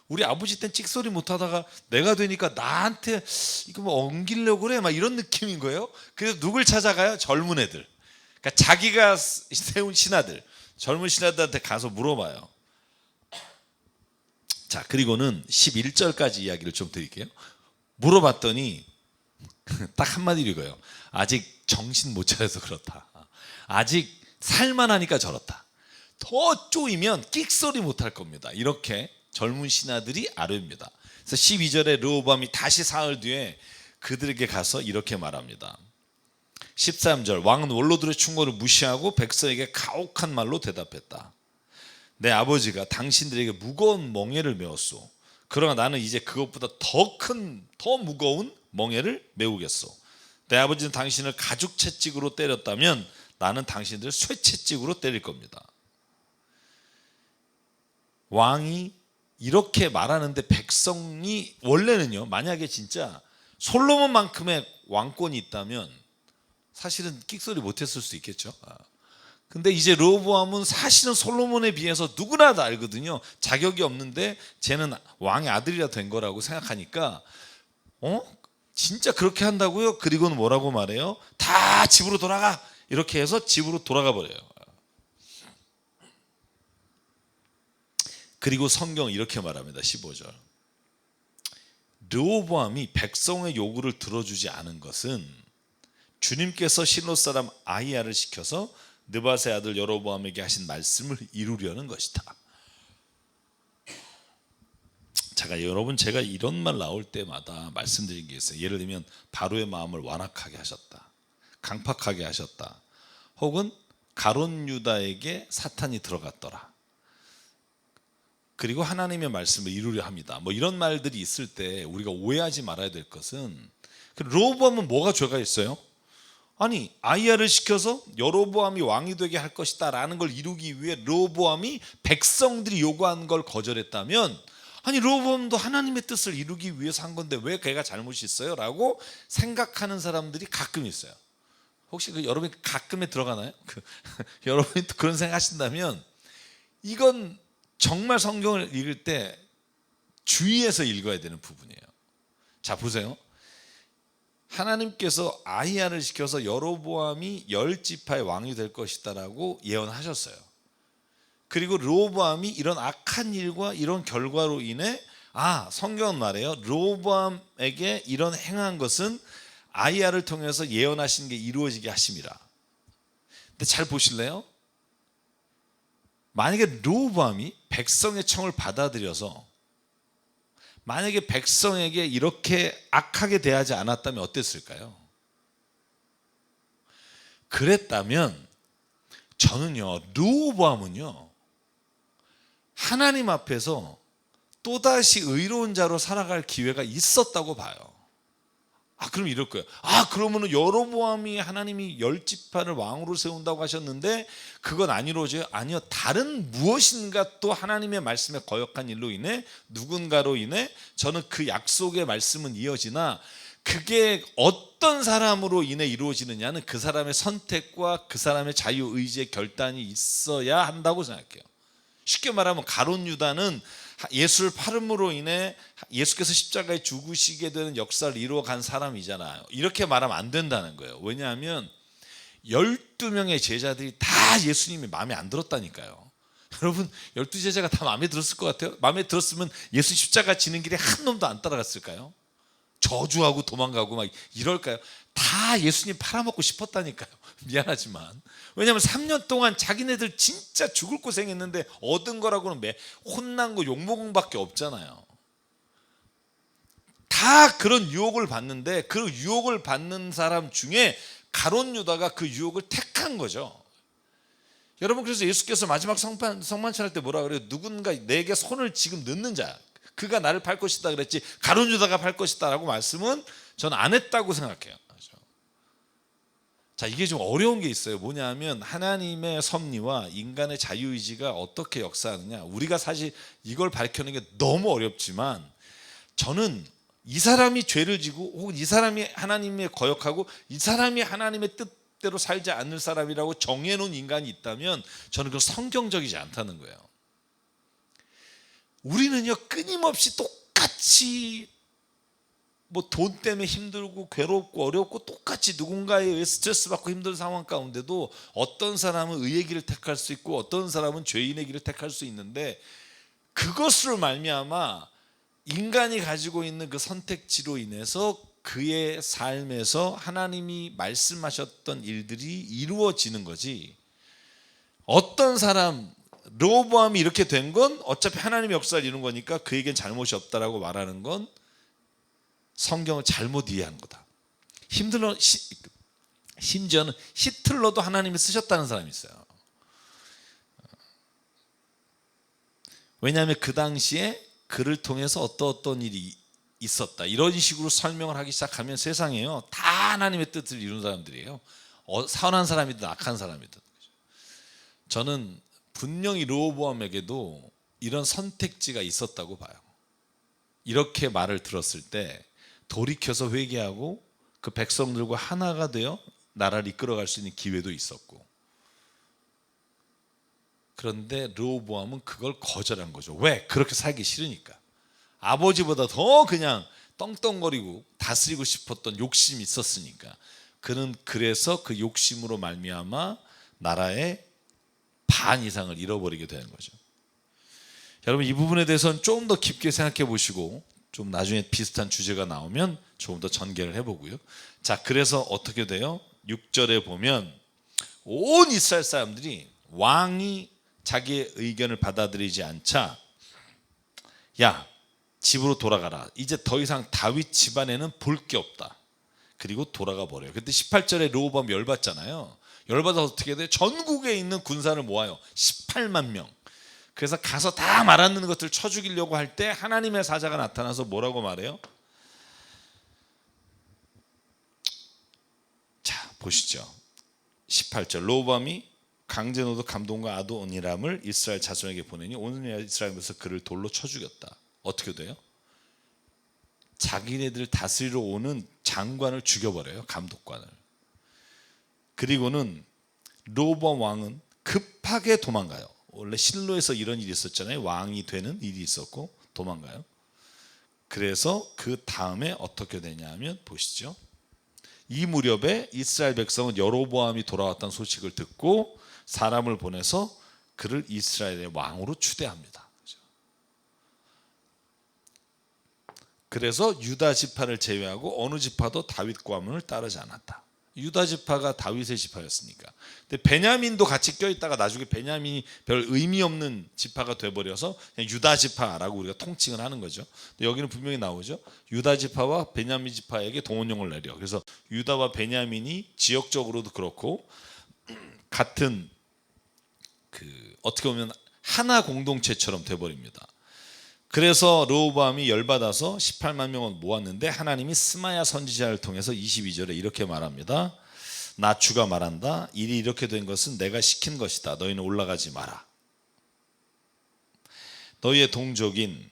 우리 아버지 땐 찍소리 못하다가 내가 되니까 나한테 이거 뭐 엉기려고 그래? 막 이런 느낌인 거예요. 그래서 누굴 찾아가요? 젊은 애들. 그러니까 자기가 세운 신하들, 젊은 신하들한테 가서 물어봐요. 자, 그리고는 11절까지 이야기를 좀 드릴게요. 물어봤더니 딱 한마디로 이거예요. 아직 정신 못 차려서 그렇다. 아직 살만하니까 저렇다. 더 쪼이면 끽소리 못할 겁니다. 이렇게 젊은 신하들이 아뢰입니다. 그래서 12절에 르호보암이 다시 사흘 뒤에 그들에게 가서 이렇게 말합니다. 13절 왕은 원로들의 충고를 무시하고 백성에게 가혹한 말로 대답했다. 내 아버지가 당신들에게 무거운 멍에를 메웠소. 그러나 나는 이제 그것보다 더 무거운 멍에를 메우겠소. 내 아버지는 당신을 가죽 채찍으로 때렸다면 나는 당신들을 쇠채찍으로 때릴 겁니다. 왕이 이렇게 말하는데 백성이 원래는요 만약에 진짜 솔로몬만큼의 왕권이 있다면 사실은 끽소리 못했을 수 있겠죠. 근데 이제 르호보암은 사실은 솔로몬에 비해서 누구나 다 알거든요. 자격이 없는데 쟤는 왕의 아들이라 된 거라고 생각하니까 진짜 그렇게 한다고요? 그리고는 뭐라고 말해요? 다 집으로 돌아가. 이렇게 해서 집으로 돌아가 버려요. 그리고 성경은 이렇게 말합니다. 15절. 르호보암이 백성의 요구를 들어주지 않은 것은 주님께서 실로 사람 아히야를 시켜서 느밧의 아들 여로보암에게 하신 말씀을 이루려는 것이다. 여러분 제가 이런 말 나올 때마다 말씀드린 게 있어요. 예를 들면 바로의 마음을 완악하게 하셨다, 강팍하게 하셨다, 혹은 가론 유다에게 사탄이 들어갔더라, 그리고 하나님의 말씀을 이루려 합니다. 뭐 이런 말들이 있을 때 우리가 오해하지 말아야 될 것은 르호보암은 뭐가 죄가 있어요? 아니 아히야를 시켜서 여로보암이 왕이 되게 할 것이다 라는 걸 이루기 위해 르호보암이 백성들이 요구한 걸 거절했다면, 아니 르호보암도 하나님의 뜻을 이루기 위해서 한 건데 왜 걔가 잘못이 있어요? 라고 생각하는 사람들이 가끔 있어요. 혹시 여러분이 가끔에 들어가나요? 여러분이 그런 생각 하신다면 이건 정말 성경을 읽을 때 주의해서 읽어야 되는 부분이에요. 자, 보세요. 하나님께서 아히야를 시켜서 여로보암이 10지파의 왕이 될 것이다라고 예언하셨어요. 그리고 르호보암이 이런 악한 일과 이런 결과로 인해 성경은 말해요. 르호보암에게 이런 행한 것은 아히야를 통해서 예언하신 게 이루어지게 하심이라. 근데 잘 보실래요? 만약에 르호보암이 백성의 청을 받아들여서 만약에 백성에게 이렇게 악하게 대하지 않았다면 어땠을까요? 그랬다면 저는요, 르호보암은요, 하나님 앞에서 또다시 의로운 자로 살아갈 기회가 있었다고 봐요. 그럼 이럴 거예요. 그러면은 여로보암이 하나님이 10지파를 왕으로 세운다고 하셨는데 그건 안 이루어져요? 아니요. 다른 무엇인가 또 하나님의 말씀에 거역한 일로 인해 누군가로 인해 저는 그 약속의 말씀은 이어지나 그게 어떤 사람으로 인해 이루어지느냐는 그 사람의 선택과 그 사람의 자유의지의 결단이 있어야 한다고 생각해요. 쉽게 말하면 가룟 유다는 예수를 팔음으로 인해 예수께서 십자가에 죽으시게 되는 역사를 이루어간 사람이잖아요. 이렇게 말하면 안 된다는 거예요. 왜냐하면 12명의 제자들이 다 예수님이 마음에 안 들었다니까요. 여러분 12제자가 다 마음에 들었을 것 같아요? 마음에 들었으면 예수 십자가 지는 길에 한 놈도 안 따라갔을까요? 저주하고 도망가고 막 이럴까요? 다 예수님 팔아먹고 싶었다니까요. 미안하지만. 왜냐하면 3년 동안 자기네들 진짜 죽을 고생했는데 얻은 거라고는 혼난 거 욕먹은 밖에 없잖아요. 다 그런 유혹을 받는데 그 유혹을 받는 사람 중에 가룟 유다가 그 유혹을 택한 거죠. 여러분, 그래서 예수께서 마지막 성만찬할 때 뭐라 그래요? 누군가 내게 손을 지금 넣는 자, 그가 나를 팔 것이다 그랬지 가룟 유다가 팔 것이다 라고 말씀은 저는 안 했다고 생각해요. 자, 이게 좀 어려운 게 있어요. 뭐냐면 하나님의 섭리와 인간의 자유의지가 어떻게 역사하느냐. 우리가 사실 이걸 밝혀내는 게 너무 어렵지만 저는 이 사람이 죄를 지고 혹은 이 사람이 하나님의 거역하고 이 사람이 하나님의 뜻대로 살지 않을 사람이라고 정해놓은 인간이 있다면 저는 그건 성경적이지 않다는 거예요. 우리는요, 끊임없이 똑같이 돈 때문에 힘들고 괴롭고 어렵고 똑같이 누군가에 의해 스트레스 받고 힘든 상황 가운데도 어떤 사람은 의의 길을 택할 수 있고 어떤 사람은 죄인의 길을 택할 수 있는데 그것으로 말미암아 인간이 가지고 있는 그 선택지로 인해서 그의 삶에서 하나님이 말씀하셨던 일들이 이루어지는 거지. 어떤 사람 르호보암이 이렇게 된 건 어차피 하나님의 역사를 이룬 거니까 그에겐 잘못이 없다라고 말하는 건 성경을 잘못 이해한 거다. 심지어는 히틀러도 하나님이 쓰셨다는 사람이 있어요. 왜냐하면 그 당시에 그를 통해서 어떤 일이 있었다 이런 식으로 설명을 하기 시작하면 세상에요 다 하나님의 뜻을 이룬 사람들이에요. 선한 사람이든 악한 사람이든. 저는 분명히 르호보암에게도 이런 선택지가 있었다고 봐요. 이렇게 말을 들었을 때 돌이켜서 회개하고 그 백성들과 하나가 되어 나라를 이끌어갈 수 있는 기회도 있었고, 그런데 르호보암은 그걸 거절한 거죠. 왜? 그렇게 살기 싫으니까. 아버지보다 더 그냥 떵떵거리고 다스리고 싶었던 욕심이 있었으니까. 그는 그래서 그 욕심으로 말미암아 나라의 반 이상을 잃어버리게 되는 거죠. 여러분, 이 부분에 대해서는 좀 더 깊게 생각해 보시고 좀 나중에 비슷한 주제가 나오면 조금 더 전개를 해보고요. 자, 그래서 어떻게 돼요? 6절에 보면 온 이스라엘 사람들이 왕이 자기의 의견을 받아들이지 않자, 야, 집으로 돌아가라. 이제 더 이상 다윗 집안에는 볼 게 없다. 그리고 돌아가 버려요. 그때 18절에 르호보암 열받잖아요. 열받아서 어떻게 돼요? 전국에 있는 군사를 모아요. 18만 명. 그래서 가서 다 말하는 것들을 쳐 죽이려고 할 때 하나님의 사자가 나타나서 뭐라고 말해요? 자, 보시죠. 18절. 르호보암이 강제노도 감돈과 아도니람을 이스라엘 자손에게 보내니 온 이스라엘에서 그를 돌로 쳐 죽였다. 어떻게 돼요? 자기네들 다스리러 오는 장관을 죽여버려요. 감독관을. 그리고는 르호보암 왕은 급하게 도망가요. 원래 실로에서 이런 일이 있었잖아요. 왕이 되는 일이 있었고 도망가요. 그래서 그 다음에 어떻게 되냐면 보시죠. 이 무렵에 이스라엘 백성은 여로보암이 돌아왔다는 소식을 듣고 사람을 보내서 그를 이스라엘의 왕으로 추대합니다. 그래서 유다 지파를 제외하고 어느 지파도 다윗 가문을 따르지 않았다. 유다 지파가 다윗의 지파였으니까. 근데 베냐민도 같이 껴있다가 나중에 베냐민이 별 의미 없는 지파가 돼버려서 그냥 유다 지파라고 우리가 통칭을 하는 거죠. 근데 여기는 분명히 나오죠. 유다 지파와 베냐민 지파에게 동원령을 내려. 그래서 유다와 베냐민이 지역적으로도 그렇고 같은 어떻게 보면 하나 공동체처럼 돼버립니다. 그래서 르호보암이 열받아서 18만 명을 모았는데 하나님이 스마야 선지자를 통해서 22절에 이렇게 말합니다. 나 주가 말한다. 일이 이렇게 된 것은 내가 시킨 것이다. 너희는 올라가지 마라. 너희의 동족인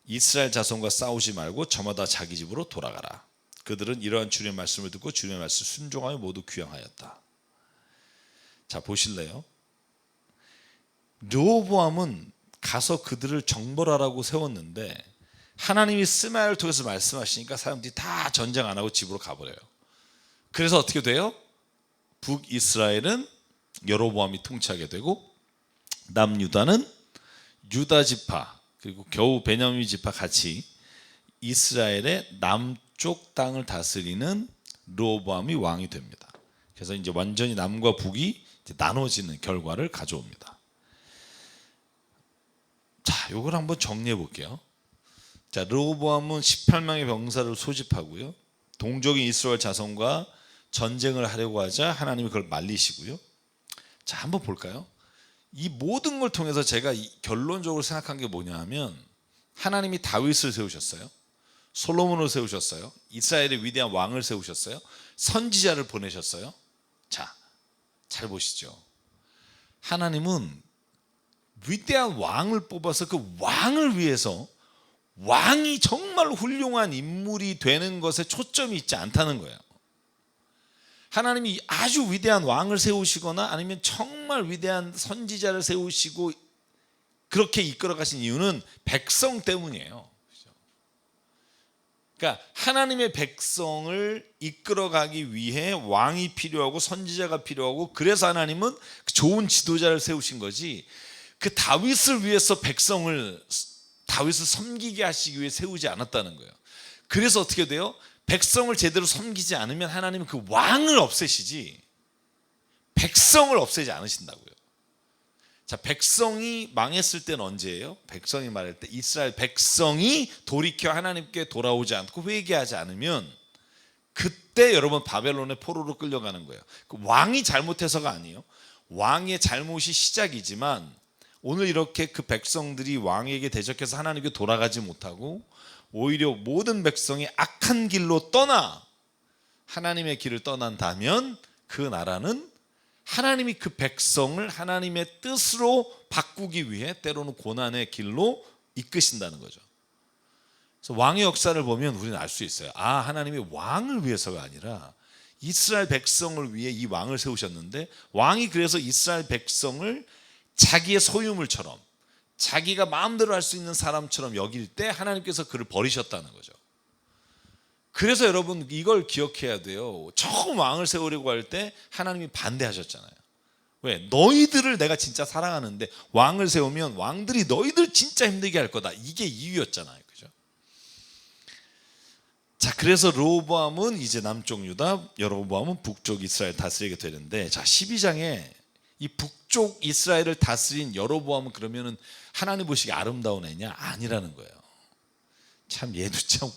이스라엘 자손과 싸우지 말고 저마다 자기 집으로 돌아가라. 그들은 이러한 주님의 말씀을 듣고 주님의 말씀을 순종하여 모두 귀향하였다. 자, 보실래요? 르호보암은 가서 그들을 정벌하라고 세웠는데 하나님이 스마야를 통해서 말씀하시니까 사람들이 다 전쟁 안 하고 집으로 가버려요. 그래서 어떻게 돼요? 북이스라엘은 여로보암이 통치하게 되고 남유다는 유다 지파 그리고 겨우 베냐민 지파 같이 이스라엘의 남쪽 땅을 다스리는 르호보암이 왕이 됩니다. 그래서 이제 완전히 남과 북이 이제 나눠지는 결과를 가져옵니다. 자, 요걸 한번 정리해 볼게요. 자, 르호보암은 18명의 병사를 소집하고요. 동족인 이스라엘 자손과 전쟁을 하려고 하자 하나님이 그걸 말리시고요. 자, 한번 볼까요? 이 모든 걸 통해서 제가 결론적으로 생각한 게 뭐냐 하면 하나님이 다윗을 세우셨어요. 솔로몬을 세우셨어요. 이스라엘의 위대한 왕을 세우셨어요. 선지자를 보내셨어요. 자, 잘 보시죠. 하나님은 위대한 왕을 뽑아서 그 왕을 위해서 왕이 정말 훌륭한 인물이 되는 것에 초점이 있지 않다는 거예요. 하나님이 아주 위대한 왕을 세우시거나 아니면 정말 위대한 선지자를 세우시고 그렇게 이끌어 가신 이유는 백성 때문이에요. 그러니까 하나님의 백성을 이끌어가기 위해 왕이 필요하고 선지자가 필요하고 그래서 하나님은 좋은 지도자를 세우신 거지 그 다윗을 위해서 다윗을 섬기게 하시기 위해 세우지 않았다는 거예요. 그래서 어떻게 돼요? 백성을 제대로 섬기지 않으면 하나님은 그 왕을 없애시지 백성을 없애지 않으신다고요. 자, 백성이 망했을 때는 언제예요? 백성이 말할 때 이스라엘 백성이 돌이켜 하나님께 돌아오지 않고 회개하지 않으면 그때 여러분 바벨론의 포로로 끌려가는 거예요. 그 왕이 잘못해서가 아니에요. 왕의 잘못이 시작이지만 오늘 이렇게 그 백성들이 왕에게 대적해서 하나님께 돌아가지 못하고 오히려 모든 백성이 악한 길로 떠나 하나님의 길을 떠난다면 그 나라는 하나님이 그 백성을 하나님의 뜻으로 바꾸기 위해 때로는 고난의 길로 이끄신다는 거죠. 그래서 왕의 역사를 보면 우리는 알 수 있어요. 아, 하나님이 왕을 위해서가 아니라 이스라엘 백성을 위해 이 왕을 세우셨는데 왕이 그래서 이스라엘 백성을 자기의 소유물처럼 자기가 마음대로 할 수 있는 사람처럼 여길 때 하나님께서 그를 버리셨다는 거죠. 그래서 여러분 이걸 기억해야 돼요. 처음 왕을 세우려고 할 때 하나님이 반대하셨잖아요. 왜? 너희들을 내가 진짜 사랑하는데 왕을 세우면 왕들이 너희들 진짜 힘들게 할 거다. 이게 이유였잖아요. 그죠? 자, 그래서 르호보암은 이제 남쪽 유다, 여로보암은 북쪽 이스라엘 다스리게 되는데 자, 12장에 이 북쪽 이스라엘을 다스린 여로보암은 그러면은 하나님 보시기에 아름다운 애냐? 아니라는 거예요. 참 얘도 참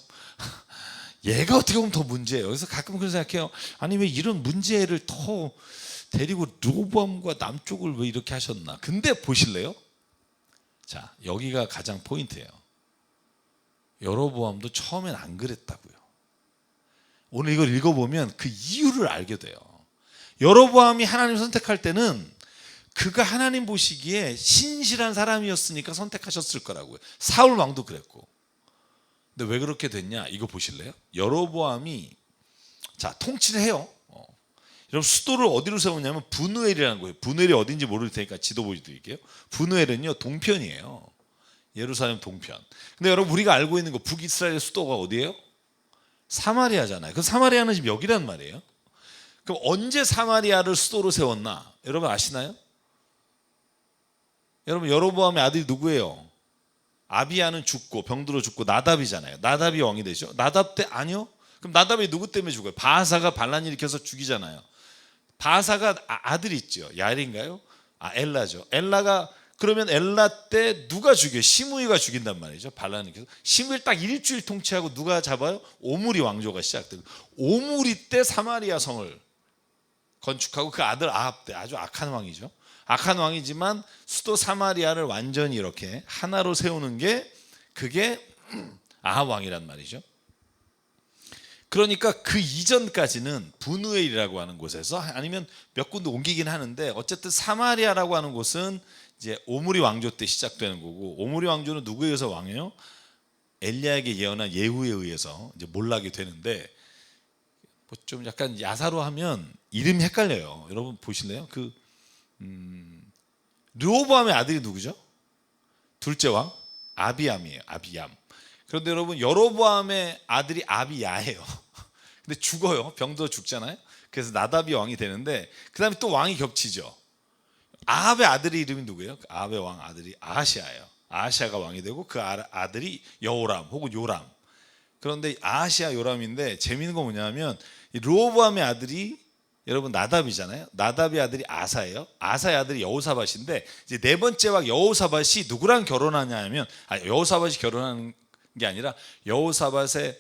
얘가 어떻게 보면 더 문제예요. 그래서 가끔 그런 생각해요. 아니 왜 이런 문제를 더 데리고 르호보암과 남쪽을 왜 이렇게 하셨나? 근데 보실래요? 자, 여기가 가장 포인트예요. 여로보암도 처음엔 안 그랬다고요. 오늘 이걸 읽어보면 그 이유를 알게 돼요. 여로보암이 하나님 선택할 때는 그가 하나님 보시기에 신실한 사람이었으니까 선택하셨을 거라고요. 사울 왕도 그랬고. 근데 왜 그렇게 됐냐? 이거 보실래요? 여로보암이 자, 통치를 해요. 여러분 수도를 어디로 세우냐면 브누엘이라는 거예요. 브누엘이 어딘지 모를 테니까 지도 보여드릴게요. 브누엘은요 동편이에요. 예루살렘 동편. 근데 여러분 우리가 알고 있는 거 북이스라엘 수도가 어디예요? 사마리아잖아요. 그 사마리아는 지금 여기란 말이에요. 그럼 언제 사마리아를 수도로 세웠나? 여러분 아시나요? 여러분 여로보암의 아들이 누구예요? 아비야는 죽고 병들어 죽고 나답이잖아요. 나답이 왕이 되죠. 나답 때 아니요? 그럼 나답이 누구 때문에 죽어요? 바하사가 반란 일으켜서 죽이잖아요. 바하사가 아들이 있죠. 야엘인가요? 엘라죠. 엘라가 그러면 엘라 때 누가 죽여요? 시므이가 죽인단 말이죠. 반란 일으켜서 시므이를 딱 일주일 통치하고 누가 잡아요? 오므리 왕조가 시작되고 오므리 때 사마리아 성을 건축하고 그 아들 아합 때 아주 악한 왕이죠. 악한 왕이지만 수도 사마리아를 완전히 이렇게 하나로 세우는 게 그게 아합 왕이란 말이죠. 그러니까 그 이전까지는 분우엘이라고 하는 곳에서 아니면 몇 군데 옮기긴 하는데 어쨌든 사마리아라고 하는 곳은 이제 오므리 왕조 때 시작되는 거고 오므리 왕조는 누구에 의해서 왕이에요? 엘리야에게 예언한 예후에 의해서 이제 몰락이 되는데 뭐 좀 약간 야사로 하면 이름이 헷갈려요. 여러분 보실래요? 르호보암의 아들이 누구죠? 둘째 왕 아비암이에요. 아비암. 그런데 여러분 여로보암의 아들이 아비야예요. 근데 죽어요. 병들어 죽잖아요. 그래서 나답이 왕이 되는데 그 다음에 또 왕이 겹치죠. 아합의 아들의 이름이 누구예요? 아합의 왕 아들이 아하시아예요. 아하시아가 왕이 되고 그 아들이 여호람 혹은 요람. 그런데 아하시아 요람인데 재미있는 건 뭐냐면 르호보암의 아들이 여러분 나답이잖아요. 나답의 아들이 아사예요. 아사의 아들이 여호사밧인데 이제 네 번째 왕 여호사밧이 누구랑 결혼하냐면 여호사밧이 결혼하는 게 아니라 여호사밧의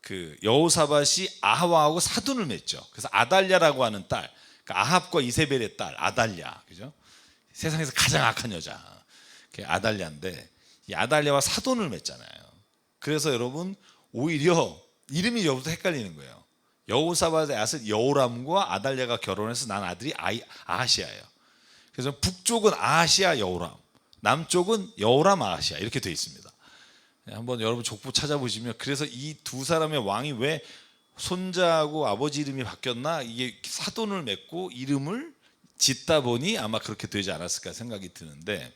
그 여호사밧이 아하와하고 사돈을 맺죠. 그래서 아달랴라고 하는 딸, 그러니까 아합과 이세벨의 딸 아달랴, 그죠? 세상에서 가장 악한 여자, 아달랴인데 이 아달랴와 사돈을 맺잖아요. 그래서 여러분 오히려 이름이 여기서 헷갈리는 거예요. 여호사밧의 아들 여호람과 아달랴가 결혼해서 난 아들이 아하시아예요. 그래서 북쪽은 아하시아 여호람, 남쪽은 여호람 아하시아 이렇게 되어 있습니다. 한번 여러분 족보 찾아보시면 그래서 이 두 사람의 왕이 왜 손자하고 아버지 이름이 바뀌었나 이게 사돈을 맺고 이름을 짓다 보니 아마 그렇게 되지 않았을까 생각이 드는데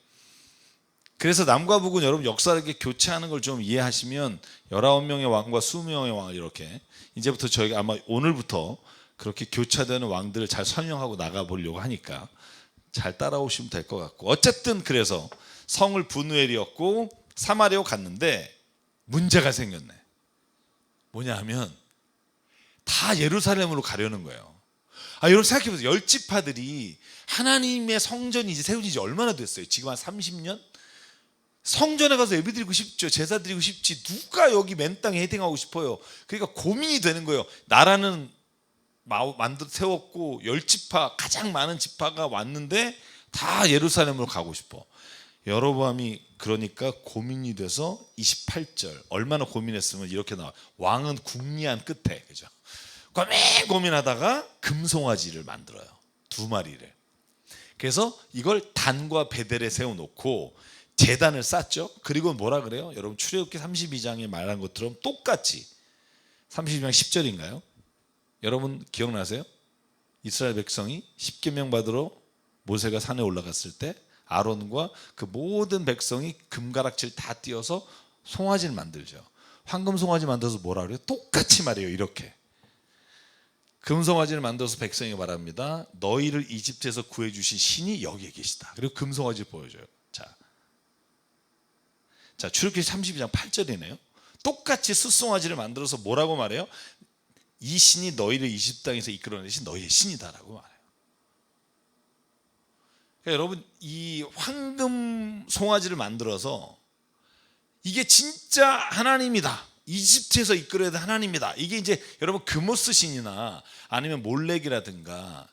그래서 남과 북은 여러분 역사를 이렇게 교체하는 걸 좀 이해하시면 19명의 왕과 20명의 왕을 이렇게 이제부터 저희가 아마 오늘부터 그렇게 교차되는 왕들을 잘 설명하고 나가보려고 하니까 잘 따라오시면 될 것 같고 어쨌든 그래서 성을 분우엘이었고 사마리아로 갔는데 문제가 생겼네. 뭐냐 하면 다 예루살렘으로 가려는 거예요. 여러분 생각해보세요. 10지파들이 하나님의 성전이 이제 세운 지 얼마나 됐어요? 지금 한 30년? 성전에 가서 예배 드리고 싶죠. 제사 드리고 싶지. 누가 여기 맨 땅에 헤딩하고 싶어요. 그러니까 고민이 되는 거예요. 나라는 세웠고 10지파 가장 많은 지파가 왔는데 다 예루살렘으로 가고 싶어. 여로보암이 그러니까 고민이 돼서 28절 얼마나 고민했으면 이렇게 나와. 왕은 궁리한 끝에 그죠? 고민하다가 금송아지를 만들어요. 2마리를. 그래서 이걸 단과 베델에 세워놓고 제단을 쌓죠. 그리고 뭐라 그래요? 여러분 출애굽기 32장에 말한 것처럼 똑같이 32장 10절인가요? 여러분 기억나세요? 이스라엘 백성이 십계명 받으러 모세가 산에 올라갔을 때 아론과 그 모든 백성이 금가락질 다 띄어서 송아지를 만들죠. 황금 송아지 만들어서 뭐라 그래요? 똑같이 말해요. 이렇게 금송아지를 만들어서 백성이 말합니다. 너희를 이집트에서 구해주신 신이 여기에 계시다. 그리고 금송아지를 보여줘요. 자 출애굽기 32장 8절이네요. 똑같이 숫송아지를 만들어서 뭐라고 말해요? 이 신이 너희를 이집트 땅에서 이끌어내신 너희의 신이다라고 말해요. 그러니까 여러분 이 황금 송아지를 만들어서 이게 진짜 하나님이다. 이집트에서 이끌어야 될 하나님이다. 이게 이제 여러분 그모스 신이나 아니면 몰렉이라든가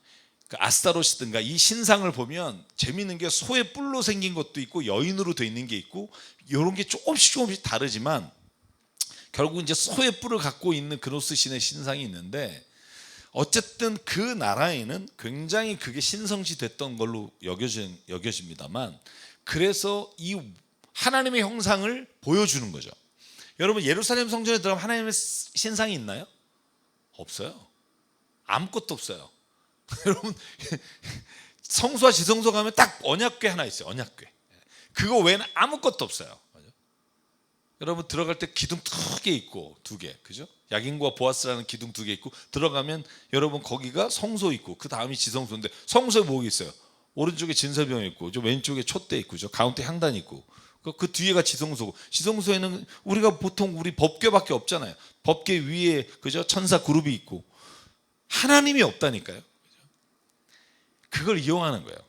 아스타롯이든가 이 신상을 보면 재미있는 게 소의 뿔로 생긴 것도 있고 여인으로 되어 있는 게 있고 이런 게 조금씩 다르지만 결국 이제 소의 뿔을 갖고 있는 그노스 신의 신상이 있는데 어쨌든 그 나라에는 굉장히 그게 신성시 됐던 걸로 여겨집니다만 그래서 이 하나님의 형상을 보여주는 거죠. 여러분 예루살렘 성전에 들어가면 하나님의 신상이 있나요? 없어요. 아무것도 없어요. 여러분 성소와 지성소 가면 딱 언약궤 하나 있어요. 언약궤. 그거 외에는 아무것도 없어요. 여러분 들어갈 때 기둥 2개 있고 2개, 그죠? 야긴과 보아스라는 기둥 2개 있고 들어가면 여러분 거기가 성소 있고 그 다음이 지성소인데 성소에 뭐가 있어요? 오른쪽에 진설병 있고 저 왼쪽에 촛대 있고 저 가운데 향단 있고 그 뒤에가 지성소고, 지성소에는 우리가 보통 우리 법궤밖에 없잖아요. 법궤 위에 그죠? 천사 그룹이 있고 하나님이 없다니까요. 그걸 이용하는 거예요.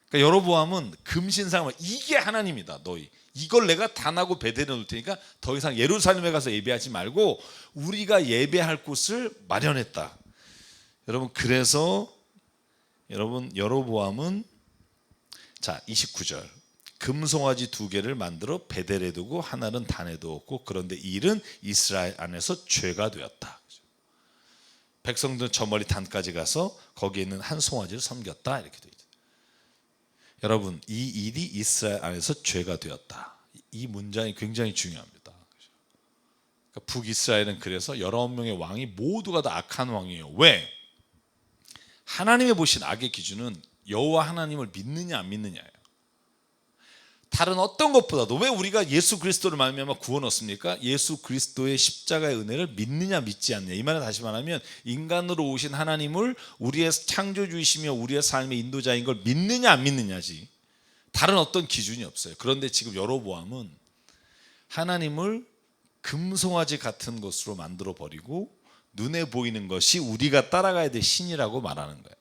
그러니까 여로보암은 금신상을 이게 하나님이다 너희, 이걸 내가 단하고 베델에 놓을 테니까 더 이상 예루살렘에 가서 예배하지 말고 우리가 예배할 곳을 마련했다. 여러분 그래서 여러분 여로보암은 자 29절 금송아지 2개를 만들어 베델에 두고 하나는 단에 두었고 그런데 이 일은 이스라엘 안에서 죄가 되었다. 백성들은 저 멀리 단까지 가서 거기에 있는 한 송아지를 섬겼다 이렇게 되어 있죠. 여러분 이 일이 이스라엘 안에서 죄가 되었다. 이 문장이 굉장히 중요합니다. 그러니까 북이스라엘은 그래서 19명의 왕이 모두가 다 악한 왕이에요. 왜? 하나님이 보신 악의 기준은 여호와 하나님을 믿느냐 안 믿느냐예요. 다른 어떤 것보다도 왜 우리가 예수 그리스도를 말미암아 구원 얻습니까? 예수 그리스도의 십자가의 은혜를 믿느냐 믿지 않느냐. 이 말은 다시 말하면 인간으로 오신 하나님을 우리의 창조주이시며 우리의 삶의 인도자인 걸 믿느냐 안 믿느냐지, 다른 어떤 기준이 없어요. 그런데 지금 여로보암은 하나님을 금송아지 같은 것으로 만들어 버리고 눈에 보이는 것이 우리가 따라가야 될 신이라고 말하는 거예요.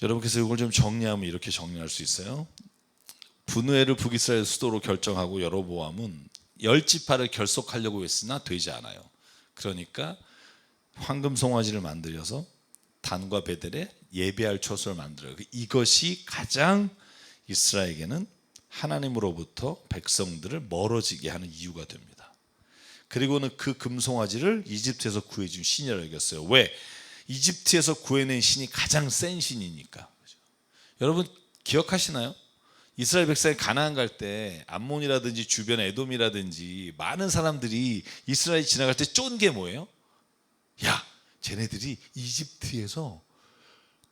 여러분 그래서 이걸 좀 정리하면 이렇게 정리할 수 있어요. 분우엘을 북이스라엘 수도로 결정하고 여로보암은 10지파를 결속하려고 했으나 되지 않아요. 그러니까 황금 송아지를 만들어서 단과 베델에 예배할 처소를 만들어요. 이것이 가장 이스라엘에게는 하나님으로부터 백성들을 멀어지게 하는 이유가 됩니다. 그리고는 그 금송아지를 이집트에서 구해준 신이라고 여겼어요. 왜? 이집트에서 구해낸 신이 가장 센 신이니까. 여러분 기억하시나요? 이스라엘 백성이 가나안 갈 때 암몬이라든지 주변 에돔이라든지 많은 사람들이 이스라엘이 지나갈 때 쫀 게 뭐예요? 야, 쟤네들이 이집트에서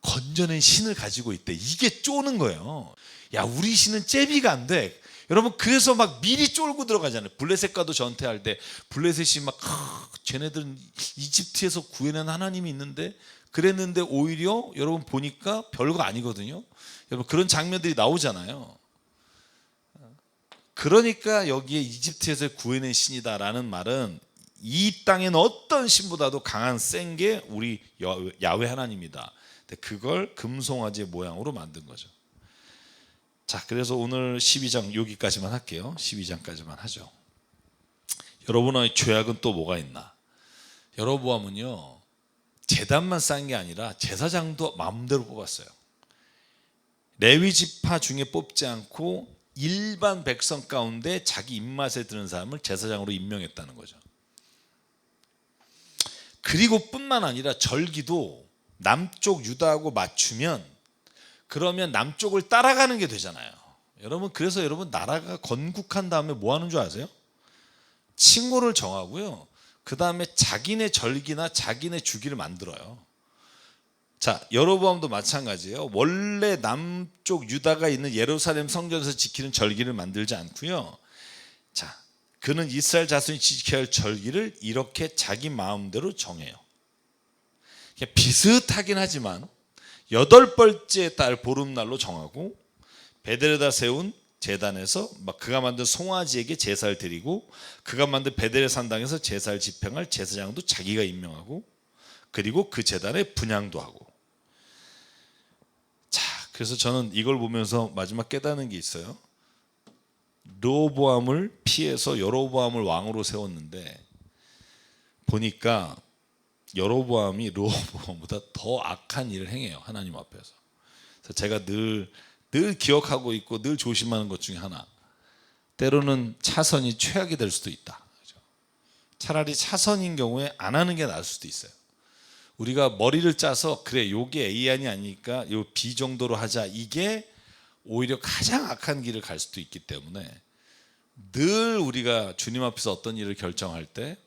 건져낸 신을 가지고 있대. 이게 쪼는 거예요. 야, 우리 신은 잽이가 안 돼. 여러분 그래서 막 미리 쫄고 들어가잖아요. 블레셋과도 전투할 때 블레셋이 막 쟤네들은 이집트에서 구해낸 하나님이 있는데 그랬는데 오히려 여러분 보니까 별거 아니거든요. 여러분 그런 장면들이 나오잖아요. 그러니까 여기에 이집트에서 구해낸 신이다라는 말은 이 땅에는 어떤 신보다도 강한 센 게 우리 야훼 하나님이다. 그걸 금송아지의 모양으로 만든 거죠. 자, 그래서 오늘 12장 여기까지만 할게요. 12장까지만 하죠. 여러분의 죄악은 또 뭐가 있나? 여로보암은요 제단만 쌓은 게 아니라 제사장도 마음대로 뽑았어요. 레위 지파 중에 뽑지 않고 일반 백성 가운데 자기 입맛에 드는 사람을 제사장으로 임명했다는 거죠. 그리고 뿐만 아니라 절기도 남쪽 유다하고 맞추면 그러면 남쪽을 따라가는 게 되잖아요. 여러분 그래서 여러분 나라가 건국한 다음에 뭐 하는 줄 아세요? 칭호를 정하고요. 그 다음에 자기네 절기나 자기네 주기를 만들어요. 자, 여로보암도 마찬가지예요. 원래 남쪽 유다가 있는 예루살렘 성전에서 지키는 절기를 만들지 않고요. 자, 그는 이스라엘 자손이 지켜야 할 절기를 이렇게 자기 마음대로 정해요. 비슷하긴 하지만 8번째 달 보름날로 정하고 베델에다 세운 제단에서 그가 만든 송아지에게 제사를 드리고 그가 만든 베델의 산당에서 제사를 집행할 제사장도 자기가 임명하고 그리고 그 제단에 분향도 하고. 자, 그래서 저는 이걸 보면서 마지막 깨닫는 게 있어요. 르호보암을 피해서 여로보암을 왕으로 세웠는데 보니까 여로보암이 르호보암보다 더 악한 일을 행해요. 하나님 앞에서. 그래서 제가 늘 기억하고 있고 늘 조심하는 것 중에 하나, 때로는 차선이 최악이 될 수도 있다. 차라리 차선인 경우에 안 하는 게 나을 수도 있어요. 우리가 머리를 짜서 그래 요게 A안이 아니니까 요 B 정도로 하자, 이게 오히려 가장 악한 길을 갈 수도 있기 때문에 늘 우리가 주님 앞에서 어떤 일을 결정할 때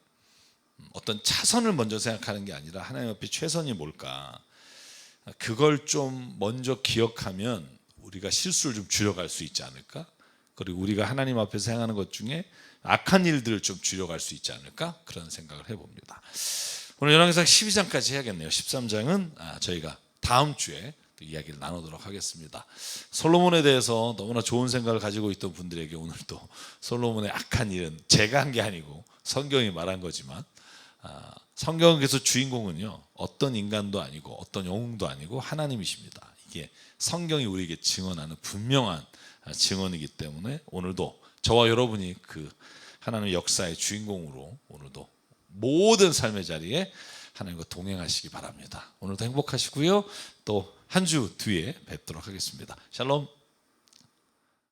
어떤 차선을 먼저 생각하는 게 아니라 하나님 앞에 최선이 뭘까, 그걸 좀 먼저 기억하면 우리가 실수를 좀 줄여갈 수 있지 않을까? 그리고 우리가 하나님 앞에서 행하는 것 중에 악한 일들을 좀 줄여갈 수 있지 않을까? 그런 생각을 해봅니다. 오늘 열왕기상 12장까지 해야겠네요. 13장은 저희가 다음 주에 또 이야기를 나누도록 하겠습니다. 솔로몬에 대해서 너무나 좋은 생각을 가지고 있던 분들에게 오늘 또 솔로몬의 악한 일은 제가 한 게 아니고 성경이 말한 거지만 성경에서 주인공은요 어떤 인간도 아니고 어떤 영웅도 아니고 하나님이십니다. 이게 성경이 우리에게 증언하는 분명한 증언이기 때문에 오늘도 저와 여러분이 그 하나님의 역사의 주인공으로 오늘도 모든 삶의 자리에 하나님과 동행하시기 바랍니다. 오늘도 행복하시고요. 또 한 주 뒤에 뵙도록 하겠습니다. 샬롬.